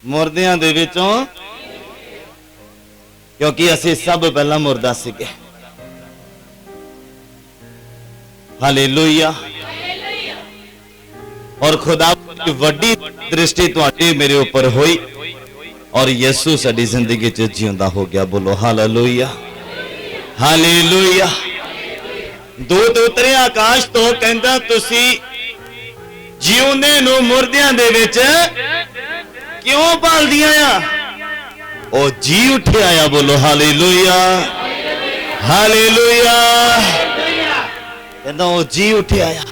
मुर्दियां दे विचों, क्योंकि असी सब पहला मुर्दा सीगे। हालेलुया। और खुदा की वड्डी दृष्टि तुहाडी मेरे ऊपर हुई और यीशु साडी जिंदगी च जिंदा हो गया। बोलो हालेलुया, हालेलुया। दूत उतरे आकाश तो कहंदा तुसी जिउंदे नूं मुर्दियां दे विच क्यों पालदियां आ? ओ जी उठे आया। बोलो हालेलुया, हालेलुया। कहंदा ओ जी उठे आया।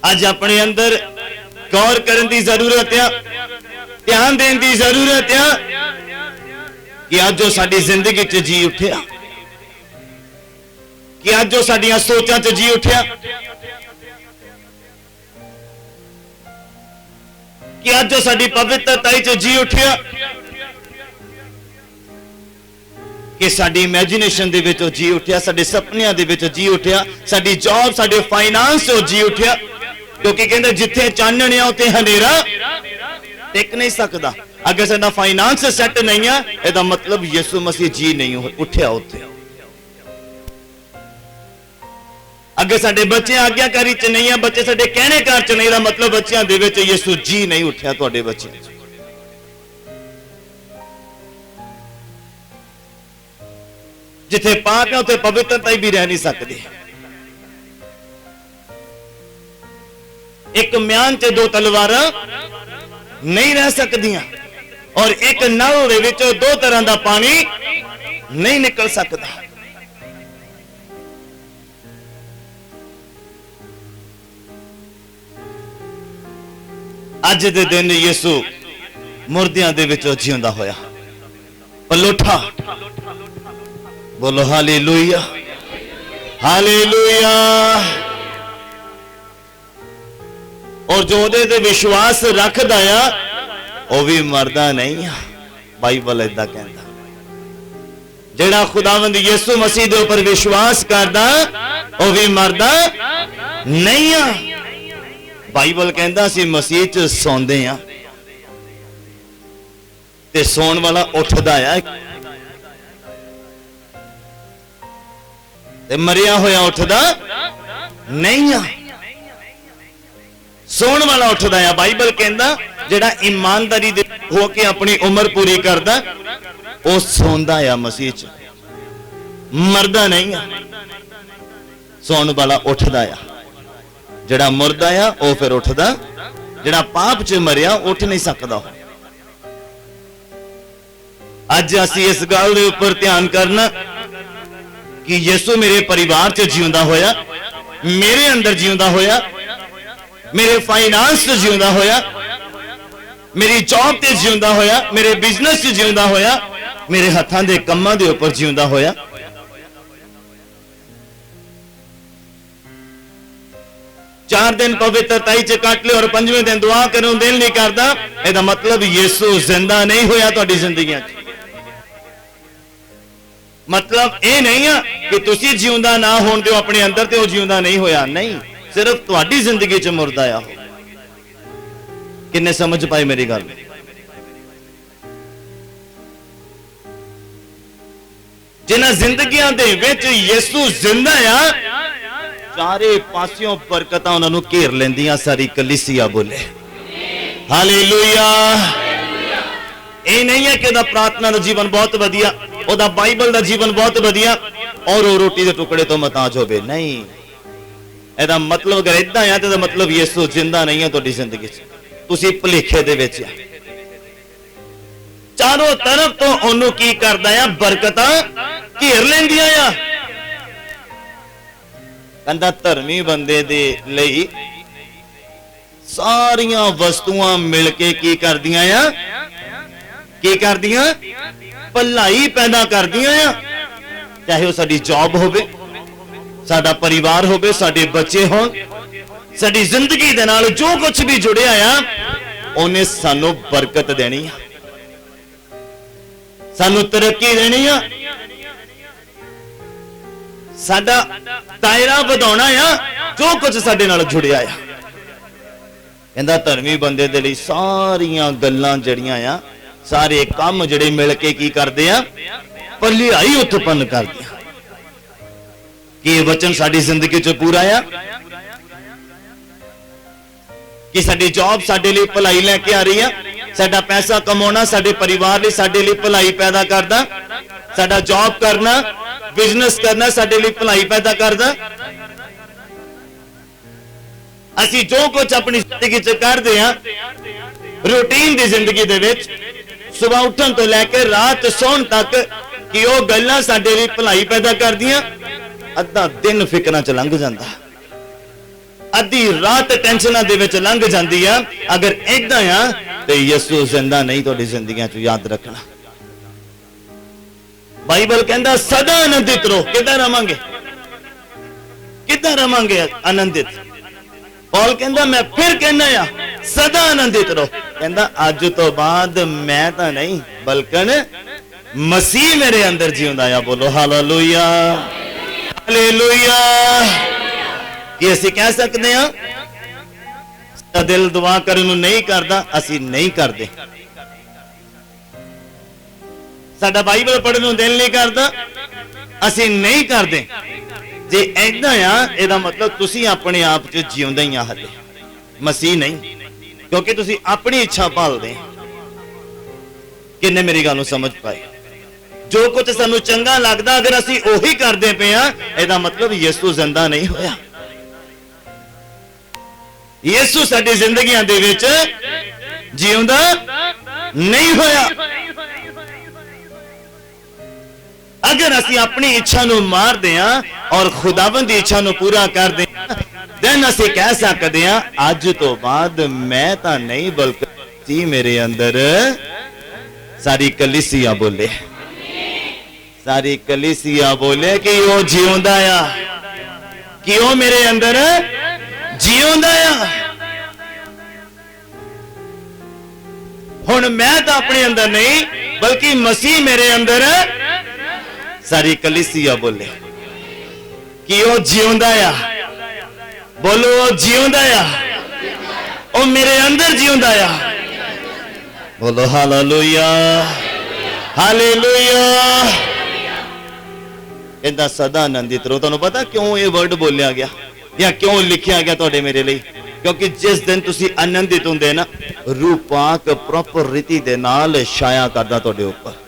अज अपने अंदर गौर करने की जरूरत है, ध्यान देने की जरूरत है कि अज जो साडी जिंदगी च जी उठिया, कि अज जो साडियां सोचां च जी उठिया, कि अज जो साडी पवित्रता च जी उठिया, कि साडी इमेजिनेशन दे विच जी उठिया, साडे सपनियां दे विच जी उठिया, साडी जॉब, साडे फाइनेंस चो जी उठिया। क्योंकि कहते जिथे चानण है उत्थे हनेरा टिक नहीं सकता। अगर साडा फाइनेंस सैट नहीं है, इसदा मतलब यीशु मसीह जी नहीं उठिया उत्थे। अगर साडे बच्चे आज्ञाकारी च नहीं है, बच्चे साडे कहने कार च नहीं, दा मतलब बच्चों दे विच यीशु जी नहीं उठिया तुहाडे बच्चे। जिथे पाप है उत्थे पवित्रता भी रह नहीं सकती। एक म्यान च दो तलवार नहीं रह सकदियां और एक नल दे विचों दो तरह का पानी नहीं निकल सकता। अज दे दिन यीशु मुर्दियां दे विचों जिंदा होया, पलोठा। बोलो हालेलुया, हालेलुया। और जो दे विश्वास रखदा आ वह भी मरदा नहीं आ। बाइबल इदा कहता, जेड़ा खुदावंद यीशु मसीह दे ऊपर विश्वास करदा वह भी मरदा नहीं आ। बाइबल कहता सी मसीह च सौंदे आ ते सौण वाला उठदा आ, ते मरिया होया उठदा नहीं आ, सोण वाला उठदा है। बाइबल कहंदा जेड़ा ईमानदारी दे होके अपनी उम्र पूरी करदा वो सोंदा है मसीह च, मरदा नहीं है। सोण वाला उठदा है, जेड़ा मुर्दा है वो फिर उठदा, जेड़ा पाप च मरिया उठ नहीं सकदा। अज असीं इस गल दे उपर ध्यान करना कि यीशु मेरे परिवार च जिंदा होया, मेरे अंदर जिंदा होया, मेरे फाइनेंस से जिंदा होया, मेरी जॉब ते जिंदा होया, मेरे बिजनेस से जिंदा होया, मेरे हथां दे कम्मां दे उपर जिंदा होया। चार दिन पवित्रताई च कट ले और पंजवें दिन दुआ करन दिल नहीं करदा, इसदा मतलब यीशु जिंदा नहीं होया तुहाडी जिंदगियां च। मतलब ये नहीं है कि तुसी जिंदा ना होण दिओ अपने अंदर ते वो जिंदा नहीं होया, नहीं, सिर्फ तुहाडी जिंदगी च मुर्दा आ। किन्ने समझ पाए मेरी गल? जिन्हां जिंदगियां दे विच यीशु जिंदा आ, चारे पासियों बरकतां उन्हां नूं घेर लैंदियां सारी कलीसिया। बोले हालेलुया। ये नहीं है कि उहदा प्रार्थना दा जीवन बहुत वधिया, उहदा बाइबल दा जीवन बहुत वधिया और वो रोटी दे टुकड़े तो महताज होवे, नहीं। ਇਹਦਾ मतलब अगर इदा है तो मतलब यीशु जिंदा नहीं है तुहाडी जिंदगी च, तुसीं भुलेखे दे विच। चारों तरफ तो ओनू की करदा है, बरकतां घेर लैंदियां आ। कहंदा धर्मी बंदे दे लई सारियां वस्तुआं मिल के की करदियां आ, की करदियां? भलाई पैदा करदियां आ। चाहे वो साडी जॉब होवे, साडा परिवार होवे, साडे बच्चे होण, साडी जिंदगी दे नाल जो कुछ भी जुड़िया आ उन्हें सानू बरकत देनी आ, सानू तरक्की देनी आ, साडा दायरा वधाउणा आ, जो कुछ साडे नाल जुड़िया आ। कहता धर्मी बंदे दे लई सारियां गल्लां जड़ियां आ, सारे काम जड़े मिल के की करदे आ, भलाई उत्पन्न करदे आ। कि वचन साडी जिंदगी च पूरा आ कि साडी जॉब साडे लिए भलाई लेके आ रही है, साडा पैसा कमाना साडे परिवार लिए साडे लिए भलाई पैदा करदा, साडा जॉब करना बिजनेस करना साडे लिए भलाई पैदा करदा। असी जो कुछ अपनी जिंदगी च करते हैं रूटीन की जिंदगी दे विच सुबह उठन तो लैके रात सोन तक कि वह गल्लां साडे लिए भलाई पैदा करदियां, अद्धा दिन फिकरां च लंघ जांदा, अद्धी रात टेंशनां दे विच लंघ जांदी है। अगर इदां आ ते यसू जिंदा नहीं, तुहाडी जिंदगियां च याद रखना। बाइबल कहंदा सदा आनंदित रहो। किदां रवांगे, किदां रवांगे आनंदित? पौल कहंदा मैं फिर कहना आ सदा आनंदित रहो। कहंदा अज तो बाद मैं तां नहीं बल्कि मसीह मेरे अंदर जीउंदा आ। बोलो हालेलुया, हालेलुया। कि असीं कह सकदे हां साडा दिल दुआ करन नूं नहीं करदा, असीं नहीं करदे। साडा बाइबल पढ़न नूं दिल नहीं करदा, असीं नहीं करदे। जे ऐदां आ इहदा मतलब तुसीं अपने आप च जिउंदे ही आ, हले मसीह नहीं, क्योंकि तुसीं अपनी इच्छा पालदे। किन्ने मेरी गल नूं समझ पाए? जो कुछ सानूं चंगा लगदा अगर असीं ओही करदे पे आ, इहदा मतलब यीशु जिंदा नहीं होया। यीशु साडी जिंदगियां दे विच जिउंदा नहीं होया। अगर असी अपनी इच्छा नूं मारदे हां और खुदावंद दी इच्छा नूं पूरा करदे हां, then असी कह सकदे हां अज तो बाद मैं तां नहीं बल्कि मसीह मेरे अंदर। सारी कलीसिया बोले, सारी कलीसिया बोले कि वो जिउंदा आ, कि वो मेरे अंदर जिउंदा आ। हुण मैं तां अपने अंदर नहीं बल्कि मसीह मेरे अंदर। सारी कलीसिया बोले कि वो जिउंदा आ। बोलो वो जिउंदा आ, वो मेरे अंदर जिउंदा आ। बोलो हालेलुया, हालेलुया। इदा सदा आनंदित रहो। तुहानूं पता क्यों ये वर्ड बोलिया गया या क्यों लिखिया गया तुहाडे मेरे लिए? क्योंकि जिस दिन तुसीं आनंदित हुंदे ना, रूह पाक प्रॉपर रीति दे नाल छाया करदा तुहाडे उपर।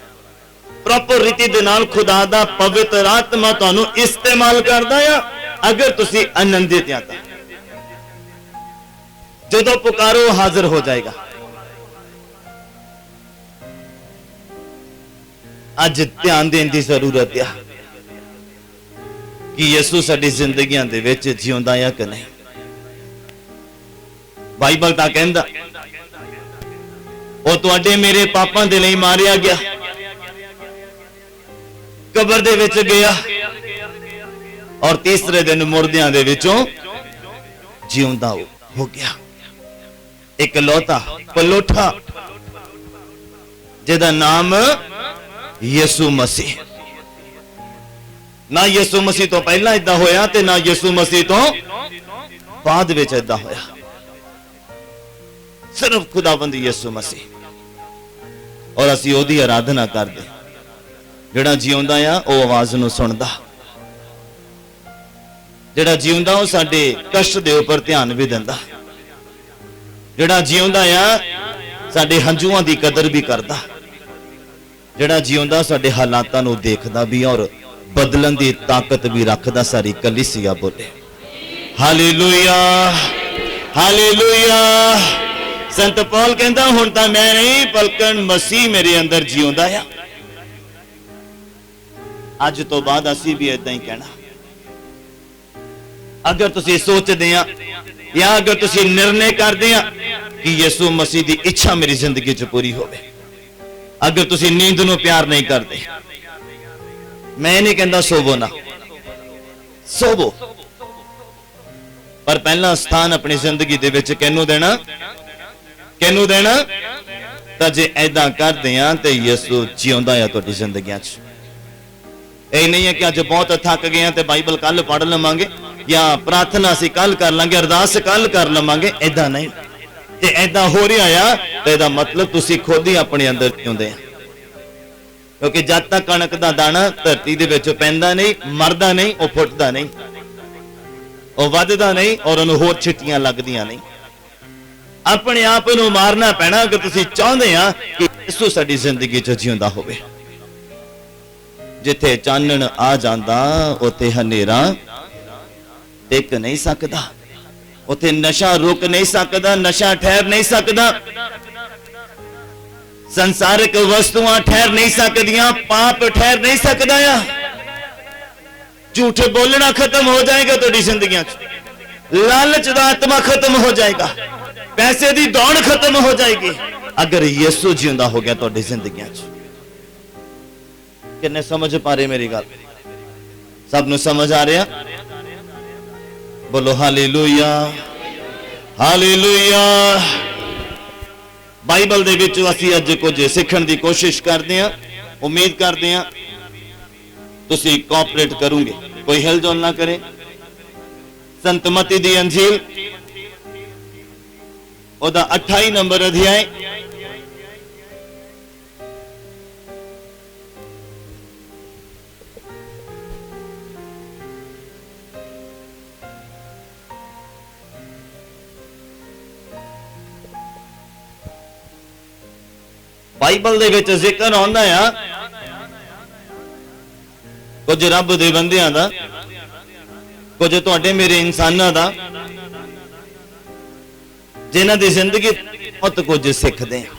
प्रॉपर रीति दे नाल खुदा दा पवित्र आत्मा तुहानूं इस्तेमाल करदा आ। अगर तुसीं आनंदित आ तां जदों पुकारो हाजिर हो जाएगा। अज ध्यान देने की जरूरत है कि यीशु साडी जिंदगियां दे विच जिउंदा है कि नहीं। बाइबल तां कहंदा वो तुहाडे मेरे पापां दे लई मारिया गया, कबर दे विच गया और तीसरे दिन मुर्दियां दे विचों जिउंदा हो गया। एक लौता पलोठा जिहदा नाम यीशु मसीह। ना यीशु मसीह तो पहला इदा होया ते ना यीशु मसीह तो बाद विच इदा होया। सिर्फ खुदावंद यीशु मसीह। और असीं ओहदी आराधना करदे। जिहड़ा जिउंदा आ वो आवाज नूं सुणदा, जिहड़ा जिउंदा वो साडे कष्ट दे उपर ध्यान भी दिंदा, जिहड़ा जिउंदा आ साडे हंझूआं दी कदर भी करदा, जिहड़ा जिउंदा साडे हालातां नूं देखदा भी और बदलन दी ताकत भी रखदा। सारी कलीसिया बोले हालेलुया, हालेलुया। संत पौल कहंदा हुण तां मैं नहीं बल्कि मसीह मेरे अंदर जिउंदा आ। अज तो बाद असी भी इदां ही कहना। अगर तुसीं सोचदे आ या अगर तुसीं निर्णय करदे आ कि यीशु मसीह दी इच्छा मेरी जिंदगी च पूरी होवे, अगर तुसीं नींद नूं प्यार नहीं करदे, मैं नहीं कहंदा सोवो ना, सोवो, पर पहला स्थान अपनी जिंदगी दे विच किहनूं देना? किहनूं देना? तां जे ऐदां करदे आ ते यीशु जिउंदा आ तुहाडी जिंदगियां च। ਇਹ नहीं है कि अज बहुत थक गए हैं तो बाइबल कल पढ़ लवांगे या प्रार्थना असीं कल कर लांगे, अरदास कल कर लवांगे। ऐदा नहीं। जे ऐदा हो रहा आ तो यदा मतलब तुसी खुद ही अपने अंदर जिउंदे आ, क्योंकि जब तक कणक का दाना धरती दे विच पैंदा नहीं, मरदा नहीं, वह फुटदा नहीं, वह वधदा नहीं और उन्होंने होर छिट्टियां लगदियां नहीं। अपने आप को मारना पैना अगर तुसी चाहते आ कि यीशु साडी जिंदगी च जिउंदा होवे। जिथे चानण आ जांदा उथे हनेरा टिक नहीं सकदा, उथे नशा रुक नहीं सकदा, नशा ठहर नहीं सकदा, संसारिक वस्तुआं ठहर नहीं सकदियां, पाप ठहर नहीं सकदा। झूठ बोलना खत्म हो जाएगा तुहाडी जिंदगियां च, लालच दा आत्मा खत्म हो जाएगा, पैसे दी दौड़ खत्म हो जाएगी अगर यीशु जिंदा हो गया तुहाडी जिंदगियां च। किन्ने समझ पा रहे मेरी गल? सब नूं समझ आ रहा? बोलो हालेलुया, हालेलुया। बाइबल दे विच असीं अज कुछ सीखण दी कोशिश करते हैं, उम्मीद करते हैं तुसीं कोऑपरेट करोगे, कोई हिलजुल ना करे। संत मती दी अंजील ओदा 28 नंबर अध्याय बाइबल दे विच जिक्र आउंदा आ कुछ रब दे बंदियां दा, कुछ तुहाडे मेरे इंसानां दा, जिन्हां दी जिंदगी बहुत कुछ सीखते हैं।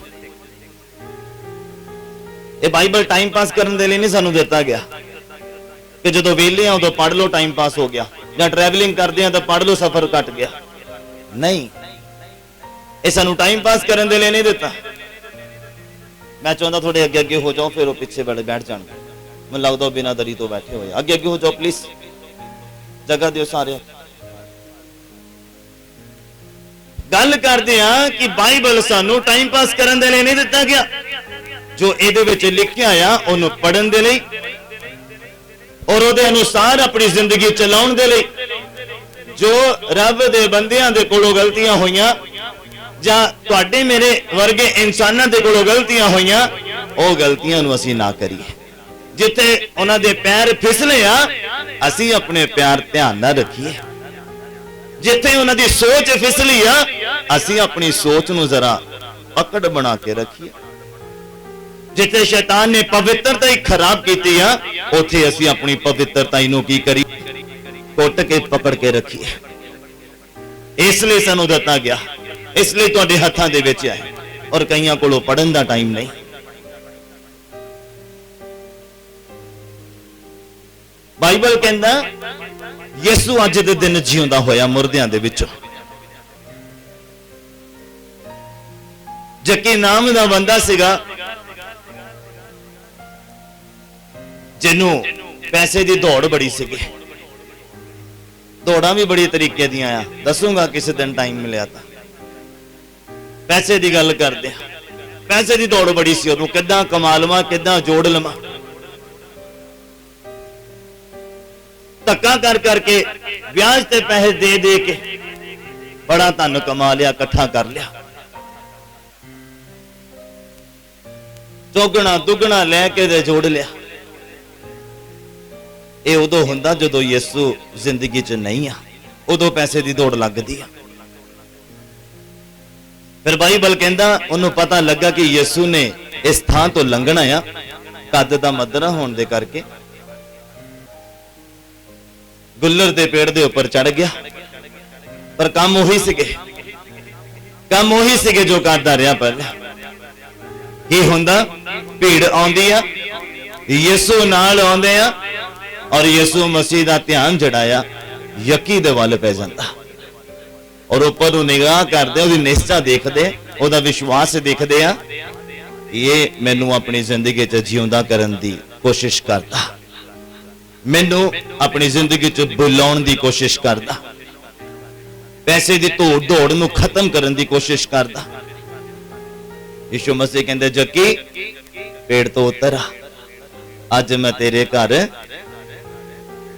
ये बाइबल टाइम पास करने के लिए नहीं सानू दिता गया कि जो वेले आ उदों पढ़ लो टाइम पास हो गया, या ट्रैवलिंग करते हैं तो पढ़ लो सफर कट गया। नहीं, ये सानू टाइम पास करने के लिए नहीं दिता। मैं चाहता थोड़े अगे अगे हो जाओ, फिर वो पिछे बैठ जान, मैं लगता बिना दरी तो बैठे हुए। अगे अगे हो जाओ प्लीज, जगह दियो सारे। गल करते हैं कि बाइबल सानू टाइम पास करने के लिए नहीं दिता गया, जो ये लिखा आ उन्होंने पढ़ने के लिए और उहदे अनुसार अपनी जिंदगी चलाउण दे लई। जो रब दे बंदियां दे कोलों गलतियां होईयां जां तुहाडे मेरे वर्गे इंसानां दे कोलों गलतियां होईयां, वो गलतियां नूं असीं ना करिए। जिथे उन्हां दे पैर फिसले आ असीं अपने पैर ध्यान ना रखिए। जिथे उन्हां दी सोच फिसली आ असीं अपनी सोच नूं जरा पकड़ बना के रखिए। जिथे शैतान ने पवित्रता ही खराब की आ उथे असीं अपनी पवित्रता नूं की करी कुट के पकड़ के रखिए। इसलिए सानू दिता गया, इसलिए तुहाडे हत्थां दे विच है, और कईयां कोलों पढ़न दा टाइम नहीं। बाइबल कहंदा यीशु अज दे दिन जिउंदा होया मुर्दियां दे विचों। जक्की नाम दा बंदा सीगा, जिन्हों पैसे दी दौड़ बड़ी सीगी। दौड़ा भी बड़ी तरीके दियां आ, दसूंगा किसी दिन टाइम मिलिया तो। पैसे की गल करते हैं, पैसे की दौड़ बड़ी सी, उदों किद्दां कमा लवां, किद्दां जोड़ लवां। धक्का कर करके ब्याज ते पैसे दे दे के बड़ा धन कमा लिया, इकट्ठा कर लिया। चौगुना दुगना लैके दे जोड़ लिया। ये उदों हुंदा जदों यीशु जिंदगी च नहीं आ, उदों पैसे की दौड़ लगदी आ। फिर बाइबल कहंदा उन्होंने पता लगा कि यीशु ने इस थां तो लंघना आ, कद दा मदरा होने दे करके गुल्लर दे पेड़ दे ऊपर चढ़ गया। पर काम उही सीगे, काम उही सीगे जो करदा रहा पहले। की हुंदा, भीड़ आउंदी आ, यीशु नाल आउंदे आ, और यीशु मसीह दा ध्यान जड़ाया यकी दे वल पै जांदा, और ऊपर निगाह करदे ओदी निश्चा देखदे, ओदा विश्वास देखदे आ, ये मैनू अपनी जिंदगी च जिउंदा करन दी कोशिश करदा, मैनू अपनी जिंदगी च बुलाउण दी कोशिश करदा, पैसे दी दौड़ नू खत्म करन दी कोशिश करदा। यीशु मसीह कहंदे जक्की पेड़ तो उतर आ, अज मैं तेरे घर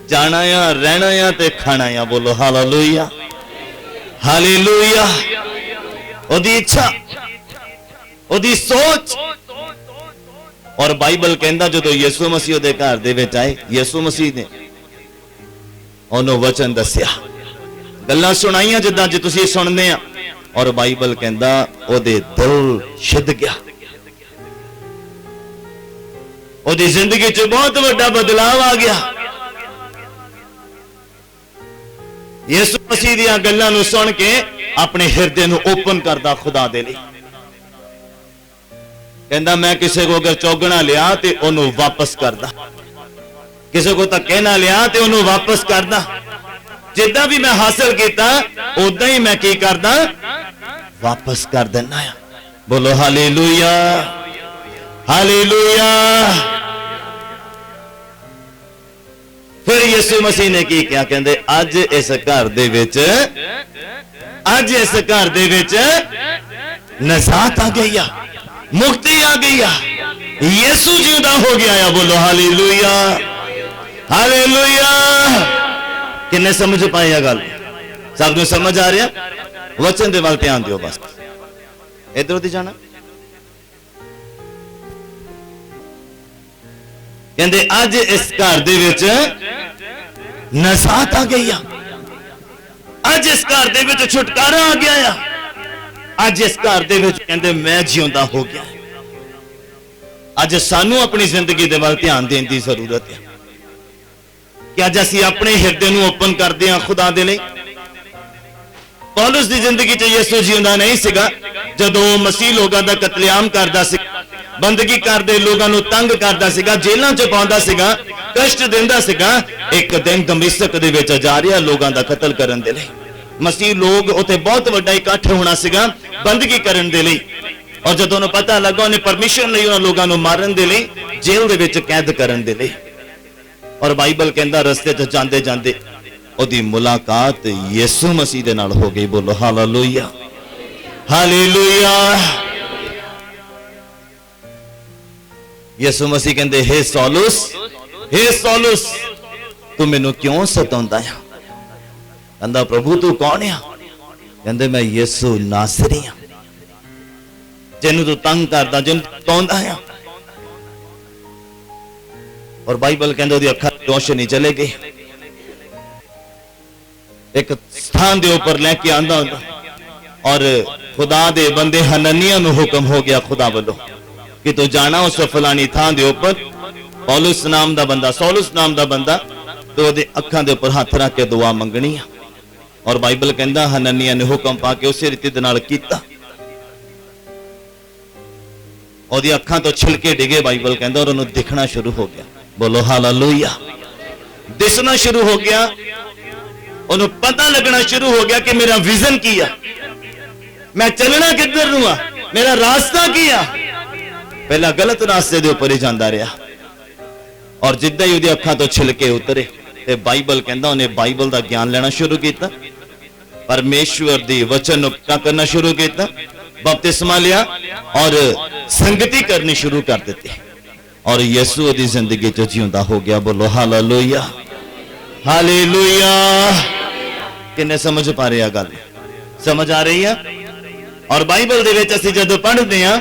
जाना या रहना या ते खाना या। बोलो हालेलुया, हालेलुया। ओदी इच्छा, ओदी सोच। और बाइबल कहता जो यीशु मसीह दे घर दे विच आए, यीशु मसीह ने उन्होंने वचन दसिया, गल्लां सुनाइयां जिद्दां जे तुसीं सुनदे आ। और बाइबल कहता ओदे दिल छिद गया, ओदी जिंदगी च बहुत बड़ा बदलाव आ गया। यीशु मसीह दी गल्लां नूं सुन के अपने हिरदे नूं ओपन करदा खुदा दे लई। कहंदा मैं किसी को अगर चौगना लिया तो उन्होंने वापस करदा, किसी को धक्के ना लिया तो उन्होंने वापस करदा। जिद्दां भी मैं हासिल किया उदां ही मैं की करदा, वापस कर देना। बोलो हालेलुया, हालेलुया। फिर यीशु मसीह ने की क्या, कहंदे अज इस घर दे विच, अज इस घर दे विच नजात आ गई, मुक्ति आ गई, यीशु जिंदा हो गया। बोलो हालेलुया, हालेलुया। किन्ने समझ पाई गल? सब नूं समझ आ रहा? वचन दे वाल ध्यान दियो, बस इधर उधर जाना। कहंदे अज इस घर दे विच नजात आ गई, अज इस घर दे विच छुटकारा आ गया, अज इस घर दे विच कहंदे मैं जिंदा हो गया। अज सानू अपनी जिंदगी दे वाल ध्यान देने की जरूरत है कि अज असीं अपने हिरदे नूं ओपन करदे हां खुदा दे लई। पौलुस दी जिंदगी च यीशु जिंदा नहीं सीगा, जदों मसीह लोगों का कतलेआम करदा सी, बंदगी करदे लोगों नूं तंग करदा सीगा, जेलां च पाउंदा सीगा, कष्ट दिंदा सीगा। एक दिन दमिश्क दे विच जा रिहा लोगों का कतल करन दे लई। मसीह लोग उत्थे बहुत बड़ा इकट्ठ होना सीगा बंदगी करन दे लई। और जदों उन्हें पता लगा उन्हें परमिशन नहीं उन्होंने लोगों को मारन दे लई, जेल दे विच कैद करन दे लई। और बाइबल कहंदा रस्ते च जांदे जांदे ओदी मुलाकात यीशु मसीह दे नाल हो गई। बोलो हालेलुया, हालेलुया। यीशु मसीह कहंदे हे सौलुस, हे सौलुस तू मैनू क्यों सताउंदा है? कहंदा प्रभु तू कौन है? कहंदे मैं यीशु नासरी हां, जिन्नू तू तंग करदा, जिन्नू सताउंदा है। और बाइबल कहंदे ओदी अखां च रोशनी चले गई, एक स्थान दे ऊपर लेके आंदा हुंदा। और खुदा दे बंदे हननिया नूं हुक्म हो गया खुदा वालों कि तू जाना उस फलानी थान दे ऊपर, पौलुस नाम दा बंदा, सौलुस नाम दा बंदा, तो ओदे अखां दे ऊपर हाथ रख के दुआ मंगनी है। और बाइबल कहंदा हननिया ने हुक्म पा के उसे रीति दे नाल कीता, ओदी अखां तो छिलके डिगे। बाइबल कहंदा और उन्हें दिखना शुरू हो गया। बोलो हालेलुया, दिसना शुरू हो गया, उन्हें पता लगना शुरू हो गया कि मेरा विजन की है, मैं चलना किधर नूं आ, मेरा रास्ता की है। पहला गलत रास्ते दे ऊपर ही जांदा रहा। और जिद्दां ही उहदी अखां तो छिलके उतरे ते बाइबल कहंदा उन्हें बाइबल दा ज्ञान लेना शुरू किया, परमेश्वर दी वचन नूं पक्का करना शुरू किया, बपतिस्मा लिया और संगति करनी शुरू कर दी। और यीशु दी जिंदगी च जिंदा हो गया। बोलो हालेलुया, हालेलुया। किन्ने समझ पा रहे गल? समझ आ रही है? और बाइबल दे विच असीं जदों पढ़दे हां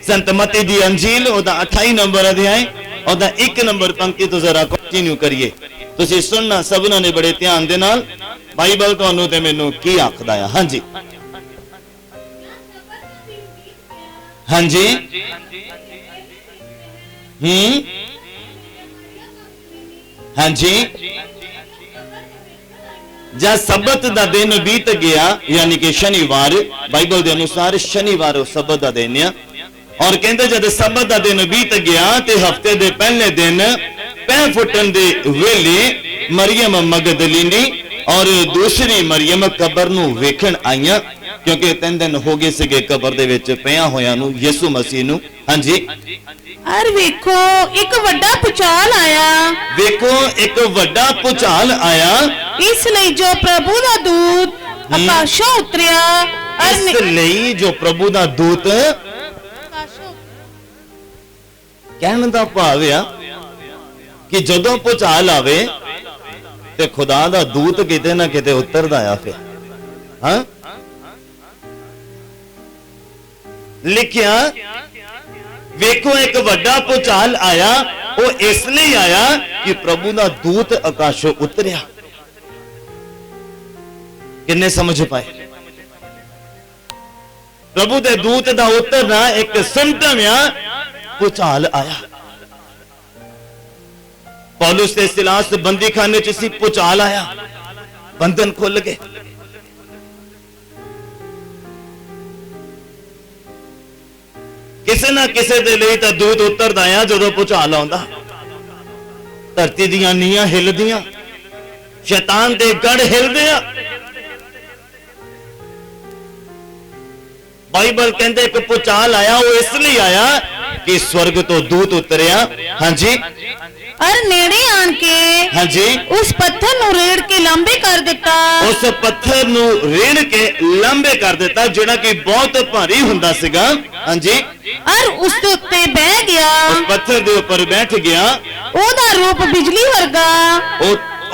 संत मत्ती दी अंजील ओदा 28 नंबर अध्याय ओदा 1 नंबर पंक्ति तो जरा कंटिन्यू करिए। तुसीं सुनना सबना ने बड़े ध्यान दे नाल, बाइबल तुहानूं ते मैनूं की आखदा है। हां जी, हां जी, हां जी। जब सबत दा दिन बीत गया, यानी कि शनिवार, बाइबल के अनुसार शनिवार सबत दा दिन है। और कहते जब सबत दा दिन बीत गया तो हफ्ते दे पहले दिन पैं फुटन दे वेले मरियम मगदलीनी और दूसरी मरियम कबर नूं वेखण आईयां, क्योंकि 3 दिन हो गए सिगे कबर दे विच पिया होया नूं यीशु मसीह नूं। हां जी। और वेखो एक वड्डा भूचाल आया, वेखो एक वड्डा भूचाल आया, इसलिए जो प्रभु दा दूत आकाशों उतरिया। इसलिए जो प्रभु दा दूत कहने दा भाव है कि जदों भूचाल आवे ते खुदा दा दूत किते ना किते उतरदा आ। फिर हाँ लिखिया वेखो एक वड्डा भूचाल आया, वो इसलिए आया कि प्रभु का दूत आकाशों उतरिया। किन्ने समझ पाए? प्रभु के दूत का उतरना एक सिम्टम आ, भूचाल आया। पौलुस ते सिलास बंदी खाने च सी, भूचाल आया, बंधन खुल गए। किसी ना किसी दे लिए तो दूत उतरदा आ जदों भूचाल आउंदा। धरती दियां नीहां हिलदियां, शैतान दे गढ़ हिलदे आ। बाइबल कहते एक भूचाल आया, वो इसलिए आया कि स्वर्ग तो दूत उतरिया। हाँ जी, और नेड़े आन के हाँ जी, उस पत्थर नु रेड़ के लंबे कर दिता। उस पत्थर नु रेड़ के लंबे कर दिता, जिहड़ा कि बहुत भारी हुंदा सीगा। हाँ जी, और उस दे उत्ते बह गया। उस पत्थर दे ऊपर बैठ गया। ओदा रूप बिजली वर्गा,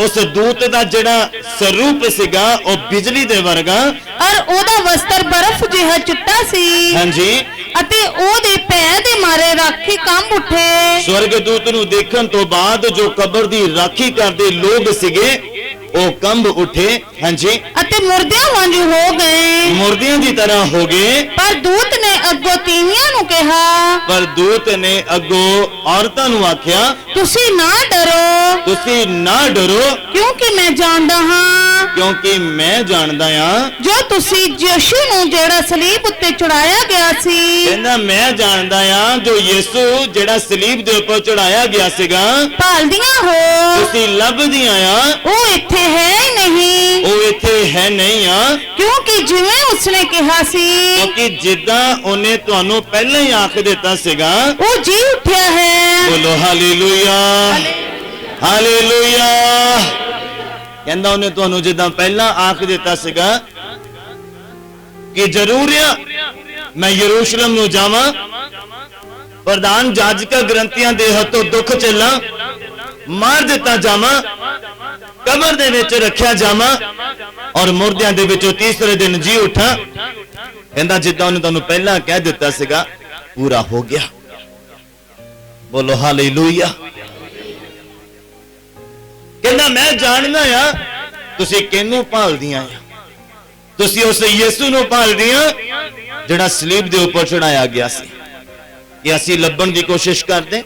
उस दूत दा जिहड़ा स्वरूप सीगा वो बिजली दे वर्गा, और ओदा वस्त्र बर्फ जिहा चिट्टा सी। हाँ जी, अते ओदे पैर दे मारे राखी कंब उठे। स्वर्गदूत नूं देखण तो बाद जो कब्र दी राखी करदे लोग सीगे वो कंब उठे। हाँ जी, अते मुर्दियां वांग हो गए, मुर्दियां की तरह हो गए। पर दूत ने अगो तीवियां नु कहा, पर दूत ने अगो औरतां नूं आख्या, तुसी ना डरो, तुसी ना डरो, क्योंकि मैं जानदा हां क्योंकि मैं जानदा हां जो तुसी यीशु नु जेड़ा सलीब उत्ते चढ़ाया गया सी। कहंदा मैं जानदा हां जो यीशु जेड़ा सलीब दे ऊपर चढ़ाया गया सीगा, भालदियां हो, तुसी लभदियां आ, ओ इत्थे है ही नहीं। वो इत्थे है नहीं आ, क्योंकि जिवें उसने कहा सी, क्योंकि जिद्दां ओने तुहानू पहले ही आख दिता सीगा, वो जी उठिया है। बोलो हालेलुया, हालेलुया। कहंदा ओने तुहानू जिद्दां पहला आख दिता सीगा कि जरूर आ मैं यरूशलेम नूं जावां, प्रधान जाजक ग्रंथियां दे हथों दुख झेलां, मार दिता जावां, कब्र दे विच रखिया जावां, और मुर्दियां दे विचों तीसरे दिन जी उठा। कहंदा जिद्दां ओने तुहानू पहला कह दिता सीगा पूरा हो गया। बोलो हालेलुया। कहंदा मैं जानदा आ तुसी किहनू भालदियां आ, तुसी उस यीशु नूं भालदियां जिहड़ा सलीब दे ऊपर चढ़ाया गया सी। कि असीं लभण दी कोशिश करदे,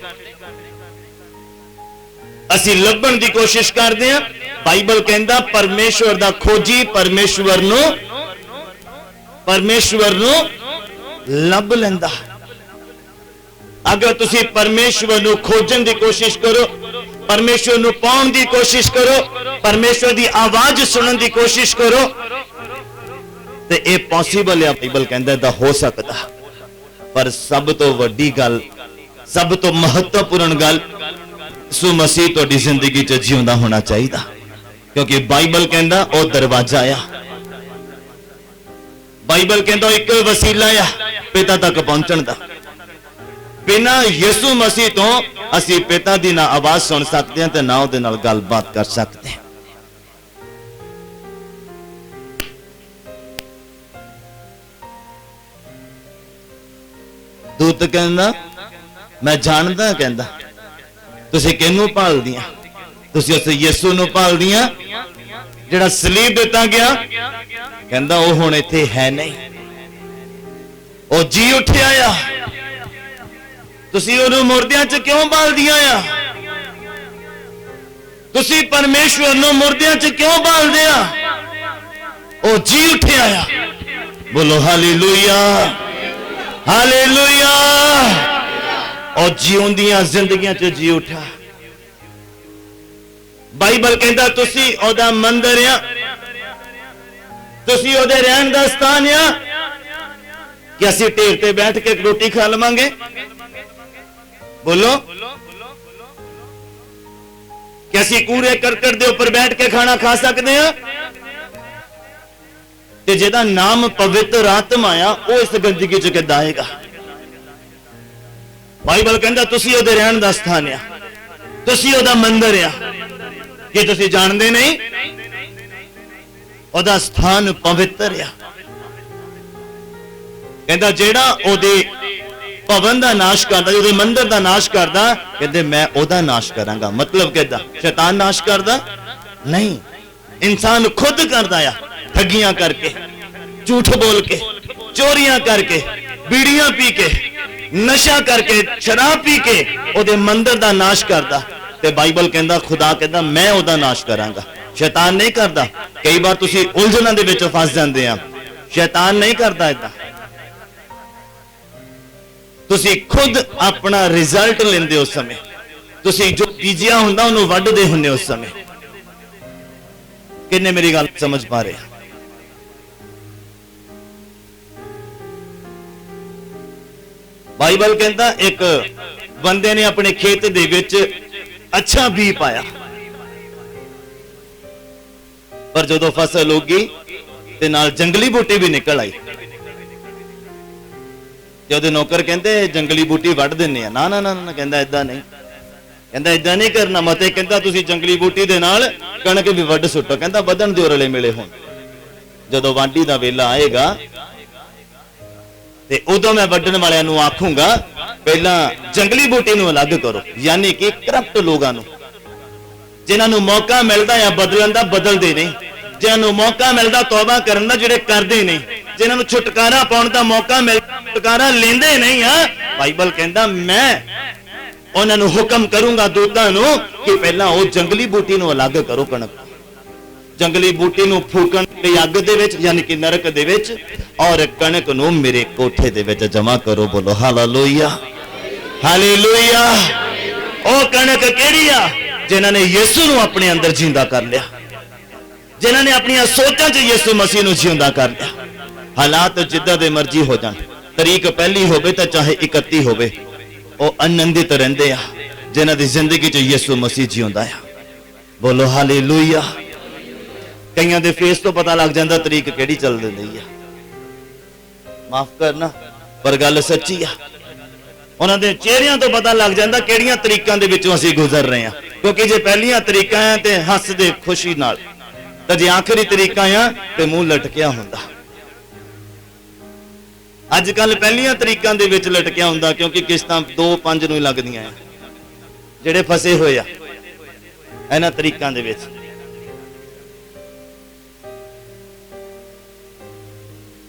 असीं लभण दी कोशिश करदे आ। बाइबल कहंदा परमेश्वर दा खोजी परमेश्वर नूं लभ लैंदा। अगर तुसी परमेश्वर नूं खोजण दी कोशिश करो, परमेश्वर नूं पाउण दी कोशिश करो, परमेश्वर दी आवाज सुनण दी कोशिश करो, ते ये पॉसिबल है। बाइबल कहंदा दा हो सकदा, पर सब तो वड्डी गल, सब तो महत्वपूर्ण गल, यीशु मसीह तुहाडी जिंदगी च जिउंदा होना चाहिए। क्योंकि बाइबल कहंदा ओ दरवाजा आ, बाइबल कहंदा एक वसीला आ पिता तक पहुंचण दा। बिना यीशु मसीह तो असीं पिता दी ना आवाज सुन सकते हैं ते ना उहदे नाल गलबात कर सकते हैं। दूत कहंदा मैं जानदा, कहंदा तुसीं किहनू भालदियां, तुसीं उस यीशु नूं भालदियां जिहड़ा सलीब दिता गया। कहंदा वो हुण इत्थे है नहीं, वो जी उठिया आ। तुसीं उहनूं मुर्दियां च क्यों भालदियां आ? तुसीं परमेश्वर नूं मुर्दियां च क्यों भालदे आ? वो जी उठिया आ। बोलो हालेलुया, हालेलुया। और जीउंदियां जिंदगियां च जी उठा। बाइबल कहता तुसी ओदा मंदिर आ, तुसी ओदे रहन दा स्थान आ। कि असीं ढेर ते बैठ के रोटी खा लवांगे? बोलो, कि असीं कूड़े करकट दे ऊपर बैठ के खाना खा सकते हैं? ते जिहदा नाम पवित्र आत्मा आ वो इस जिंदगी च किद्दां आएगा? बाइबल कहंदा तुसी ओदे रहन दा स्थान आ, तुसी ओदा मंदिर आ। कि तुसी जानदे नहीं ओदा स्थान पवित्र आ। कहता जेड़ा ओदे भवन का नाश करता, ओदे मंदिर का नाश करता, कहते मैं ओदा नाश करांगा। मतलब कहता शैतान नाश करता नहीं, इंसान खुद करता है, ठगियां करके, झूठ बोल के, चोरियां करके, बीड़ियां पी के, नशा करके, शराब पी के ओदे मंदिर का नाश करता। ते बाइबल कहता खुदा कहता मैं ओदा नाश करांगा। शैतान नहीं करता। कई बार तुसी उलझनां दे विच फस जांदे आ, शैतान नहीं करता इदां। तुसी खुद अपना रिजल्ट लेंदे उस समय, तुसी जो बीजिया हुंदा उन्होंने वड्डदे हुंदे उस समय। किन्ने मेरी गल समझ पा रहे? बाइबल कहता एक बंदे ने अपने खेत दे विच अच्छा बी पाया, पर जदों फसल उगी ते नाल जंगली बूटी भी निकल आई। जो नौकर कहते जंगली बूटी वढ़ देने, ना ना ना ना, कहता इदा नहीं, कहता इदा नहीं करना। मते कहता तुसी जंगली बूटी दे नाल कणक भी वढ़ सुटो, कहता बदन दिओ रले मिले हुण। जदों वाढी दा वेला आएगा ते उदों मैं वड्डण वालियां नूं आखूंगा पहला जंगली बूटी नूं अलग करो, यानी कि करप्ट लोगां नूं, जिन्हां नूं मौका मिलदा है बदलण दा बदलदे नहीं, जिन्हां नूं मौका मिलदा तौबा करन दा जिहड़े करदे नहीं, जिन्हां नूं छुटकारा पाउण दा मौका मिलदा छुटकारा लेंदे नहीं। बाइबल कहंदा मैं उन्हां नूं हुक्म करूंगा दूतां नूं कि पहला वो जंगली बूटी नूं अलग करो कणक, जंगली बूटी नूं फूकण ते अग दे विच यानी कि नरक दे विच, और कणक नूं मेरे कोठे दे विच जमा करो। बोलो हालेलुया हालेलुया। ओ कणक किहड़ी आ? जिन्हां ने यीशु नूं अपने अंदर जिंदा कर लिया, जिन्हां ने अपनी सोचां च यीशु मसीह नूं जिंदा कर लिया। हालात जिद्दां दे मर्जी हो जाण, तरीक पहली होवे तां चाहे 31 होवे, ओ आनंदित रहिंदे आ जिन्हां दी जिंदगी च यीशु मसीह जिउंदा आ। बोलो हालेलुया। कईयां दे फेस तो पता लग जांदा तरीक किहड़ी चल रही है, माफ करना पर गल सच्ची आ। उन्हां दे चेहरिਆਂ तो पता लग जांदा किहड़ियां तरीकां दे विचों असीं गुजर रहे हां, क्योंकि जे पहलियां तरीकां आ ते हੱਸदे खुशी नाल, ते जे आखिरी तरीकां आ ते मूंह लटकिया हुंदा। अजकल पहलियां तरीकां दे विच लटकिया हुंदा, क्योंकि किस्तां 2-5 नूं लगदियां आ, जिहड़े फसे होए आ इन्हां तरीकां दे विच।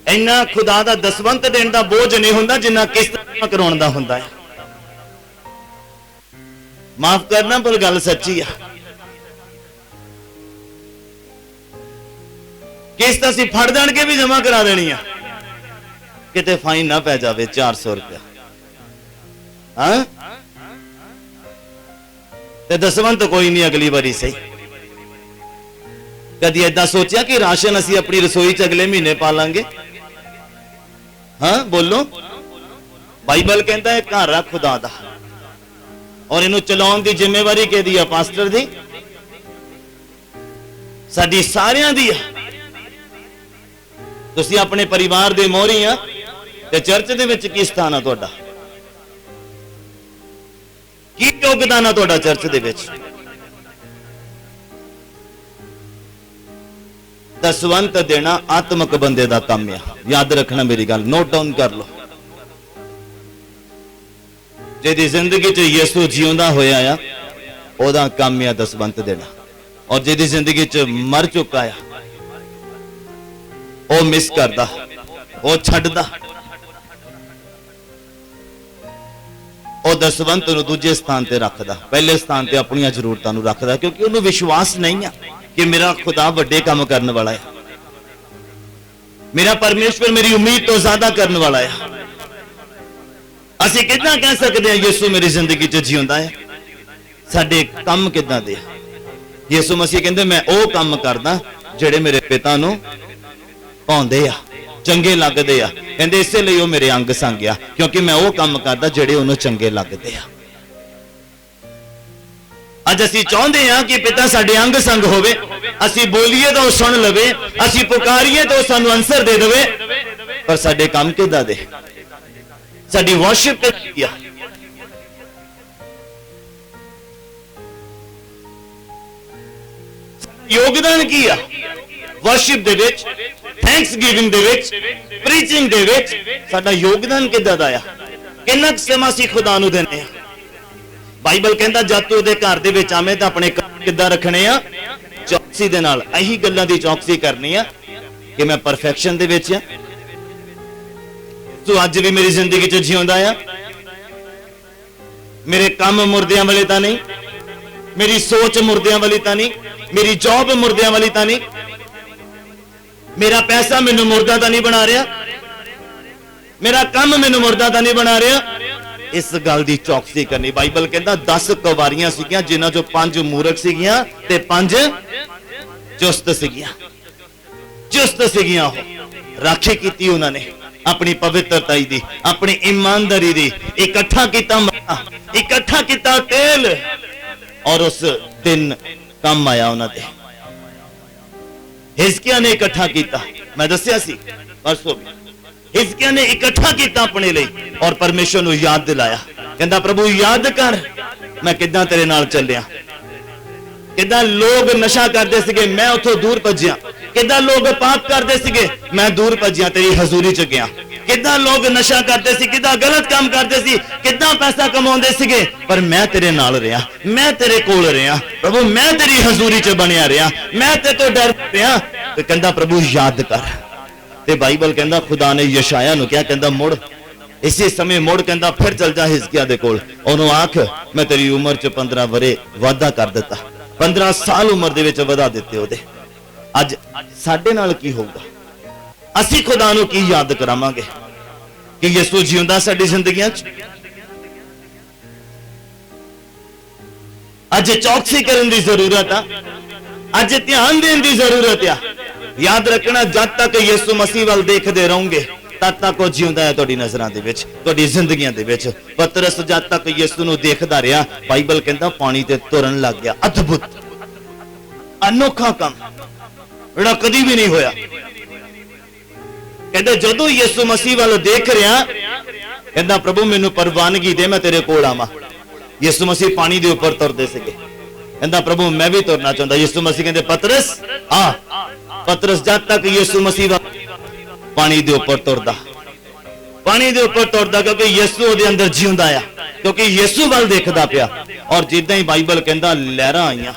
इन्ना खुदा दा दसवंत देण दा बोझ नहीं हुंदा जिन्ना किस्त कराउण दा हुंदा है। माफ करना पर गल सच्ची आ। किस्त असीं फड़ देणगे भी जमा करा देनी आ, किते फाइन ना पै जावे 400 रुपया। हाँ ते दसवंत कोई नहीं, अगली बारी सही। कदी ऐदा सोचा कि राशन असीं अपनी रसोई च अगले महीने पा लांगे? हाँ बोलो। बाइबल कहता है घर आ खुदा दा, और इनू चलाउण दी जिम्मेवारी किहदी आ? पास्टर दी, साडी सारियां दी आ। तुसीं अपने परिवार दे मोहरी आ ते चर्च दे विच की स्थान आ तुहाडा? की योगदान आ तुहाडा चर्च दे विच? दसवंत देना आत्मक बंदे दा काम है। याद रखना मेरी गल, नोट डाउन कर लो। जिहदी जिंदगी च यीशु जिउंदा होया आ ओदा काम है दसवंत देना, और जिहदी जिंदगी च मर चुका है ओ मिस करदा, ओ छड्डदा, ओ दसवंत नूं दूजे स्थान ते रखदा, पहले स्थान ते अपनी जरूरतां नूं रखदा, क्योंकि उन्हें विश्वास नहीं है कि मेरा खुदा वड्डे काम करने वाला है, मेरा परमेश्वर मेरी उम्मीद तो ज्यादा करने वाला है। असीं कितना कह सकते हैं यीशु मेरी जिंदगी च जिउंदा है? साडे काम किदां दे? यीशु मसीह कहंदे मैं ओ काम करदा जिहड़े मेरे पिता नूं भाउंदे आ, चंगे लगदे आ। कहंदे इसे लई ओ मेरे अंग संग आ, क्योंकि मैं ओ काम करदा जिहड़े उहनूं चंगे लगदे आ। अज असीं चाहुंदे हां कि पिता साडे अंग संग होवे, असीं बोलीए तो सुन लवे, असीं पुकारीए तो सानूं आंसर दे देवे, पर साडे काम किदां दे? साडी वर्शिप किहड़ी आ? योगदान की आ वर्शिप दे विच? ਥੈਂਕਸ ਗਿਵਿੰਗ ਦੇ ਵਿੱਚ, ਪ੍ਰੀਚਿੰਗ ਦੇ ਵਿੱਚ ਸਾਡਾ ਯੋਗਦਾਨ ਕਿੱਦਾਂ ਦਾ ਆ, ਕਿੰਨਾ ਕੁ ਸਮਾਂ ਅਸੀਂ ਖੁਦਾ ਨੂੰ ਦਿੰਦੇ ਆ। ਬਾਈਬਲ ਕਹਿੰਦਾ ਜਦ ਤੂੰ ਉਹਦੇ ਘਰ ਦੇ ਵਿੱਚ ਆਵੇਂ ਤਾਂ ਆਪਣੇ ਕੰਮ ਕਿੱਦਾਂ ਰੱਖਣੇ ਆ, ਚੌਕਸੀ ਦੇ ਨਾਲ। ਇਹੀ ਗੱਲਾਂ ਦੀ ਚੌਕਸੀ ਕਰਨੀ ਆ ਕਿ ਮੈਂ ਪਰਫੈਕਸ਼ਨ ਦੇ ਵਿੱਚ ਆ, ਤੂੰ ਅੱਜ ਵੀ ਮੇਰੀ ਜ਼ਿੰਦਗੀ 'ਚ ਜਿਉਂਦਾ ਆ, ਮੇਰੇ ਕੰਮ ਮੁਰਦਿਆਂ ਵਾਲੇ ਤਾਂ ਨਹੀਂ, ਮੇਰੀ ਸੋਚ ਮੁਰਦਿਆਂ ਵਾਲੀ ਤਾਂ ਨਹੀਂ, ਮੇਰੀ ਜੌਬ ਮੁਰਦਿਆਂ ਵਾਲੀ ਤਾਂ ਨਹੀਂ, ਮੇਰਾ ਪੈਸਾ ਮੈਨੂੰ ਮੁਰਦਾ ਤਾਂ ਨਹੀਂ ਬਣਾ ਰਿਹਾ, ਮੇਰਾ ਕੰਮ ਮੈਨੂੰ ਮੁਰਦਾ ਤਾਂ ਨਹੀਂ ਬਣਾ ਰਿਹਾ। ਇਸ ਗੱਲ ਦੀ ਚੌਕਸੀ ਕਰਨੀ। ਬਾਈਬਲ ਕਹਿੰਦਾ 10 ਕੁਵਾਰੀਆਂ ਸੀਗੀਆਂ ਜਿਨ੍ਹਾਂ ਚੋਂ 5 ਮੂਰਖ ਸੀਗੀਆਂ ਤੇ 5 ਚੁਸਤ ਸੀਗੀਆਂ। ਚੁਸਤ ਸੀਗੀਆਂ, ਉਹ ਰਾਖੀ ਕੀਤੀ ਉਹਨਾਂ ਨੇ ਆਪਣੀ ਪਵਿੱਤਰਤਾ ਦੀ, ਆਪਣੀ ਇਮਾਨਦਾਰੀ ਦੀ। ਇਕੱਠਾ ਕੀਤਾ ਮੱਤਾ, ਇਕੱਠਾ ਕੀਤਾ ਤੇਲ, ਔਰ ਉਸ ਦਿਨ ਕੰਮ ਆਇਆ ਉਹਨਾਂ ਦੇ। हिजकिय्याह ने इकट्ठा किया, मैं दसिया सी परसों भी, हिजकिय्याह ने इकट्ठा किया अपने लिए और परमेश्वर को याद दिलाया। कहता प्रभु याद कर मैं किदां तेरे नाल चलिया, किदां लोग नशा करते सीगे मैं उथों दूर भज्जिया, किदां लोग पाप करते सीगे मैं दूर भज्जिया तेरी हजूरी च गया, किदां लोग नशा करते सी, किदां गलत काम करते सी, किदां पैसा कमाउंदे सीगे, पर मैं तेरे नाल रहा, मैं तेरे कोल रहा प्रभु, मैं तेरी हजूरी च बनिया रहा, मैं तेरे तो डर रहा। ते कहंदा प्रभु याद कर। ते बाइबल कहंदा खुदा ने यशाया नु क्या कहंदा मुड़, इसी समय मुड़ कहंदा फिर चल जा हिजकिय्याह दे कोल, ओनू आख मैं तेरी उम्र च 15 वरे वादा कर दिता, 15 साल उम्र दे विच वधा दिते ओदे। अज साडे नाल की होगा, ਅਸੀਂ खुदा ਨੂੰ ਕੀ याद करावांगे कि यसू जिउंदा साडी जिंदगियां च। अज चौकसी करन दी जरूरत आ, अज ध्यान देने की जरूरत आ। याद रखना जब तक यसू मसीह वाल देखते रहोगे तद तक वो जिउंदा है तुहाडी नज़रां दे विच, तुहाडी जिंदगियां दे विच। पतरस जब तक यसू नूं देखदा रहा, बाइबल कहंदा पानी ते तुरन लग गया। अद्भुत अनोखा काम जिहड़ा कदी भी नहीं होया। कहते जदों यसू मसीह वाल देख रहा, कहता प्रभु मैनू परवानगी दे मैं तेरे कोल आवां। यसू मसीह पानी दे ऊपर तुरदे सीगे, कहता प्रभु मैं भी तुरना चाहता। यसू मसीह कहते पतरस आ। पतरस जब तक यसू मसीह पानी दे ऊपर तुरदा, पानी दे ऊपर तुरदा, क्योंकि यसू उहदे अंदर जिउंदा आ, क्योंकि यसू वाल देखदा पिया। और जिद्दां ही बाइबल कहंदा लहरां आईयां,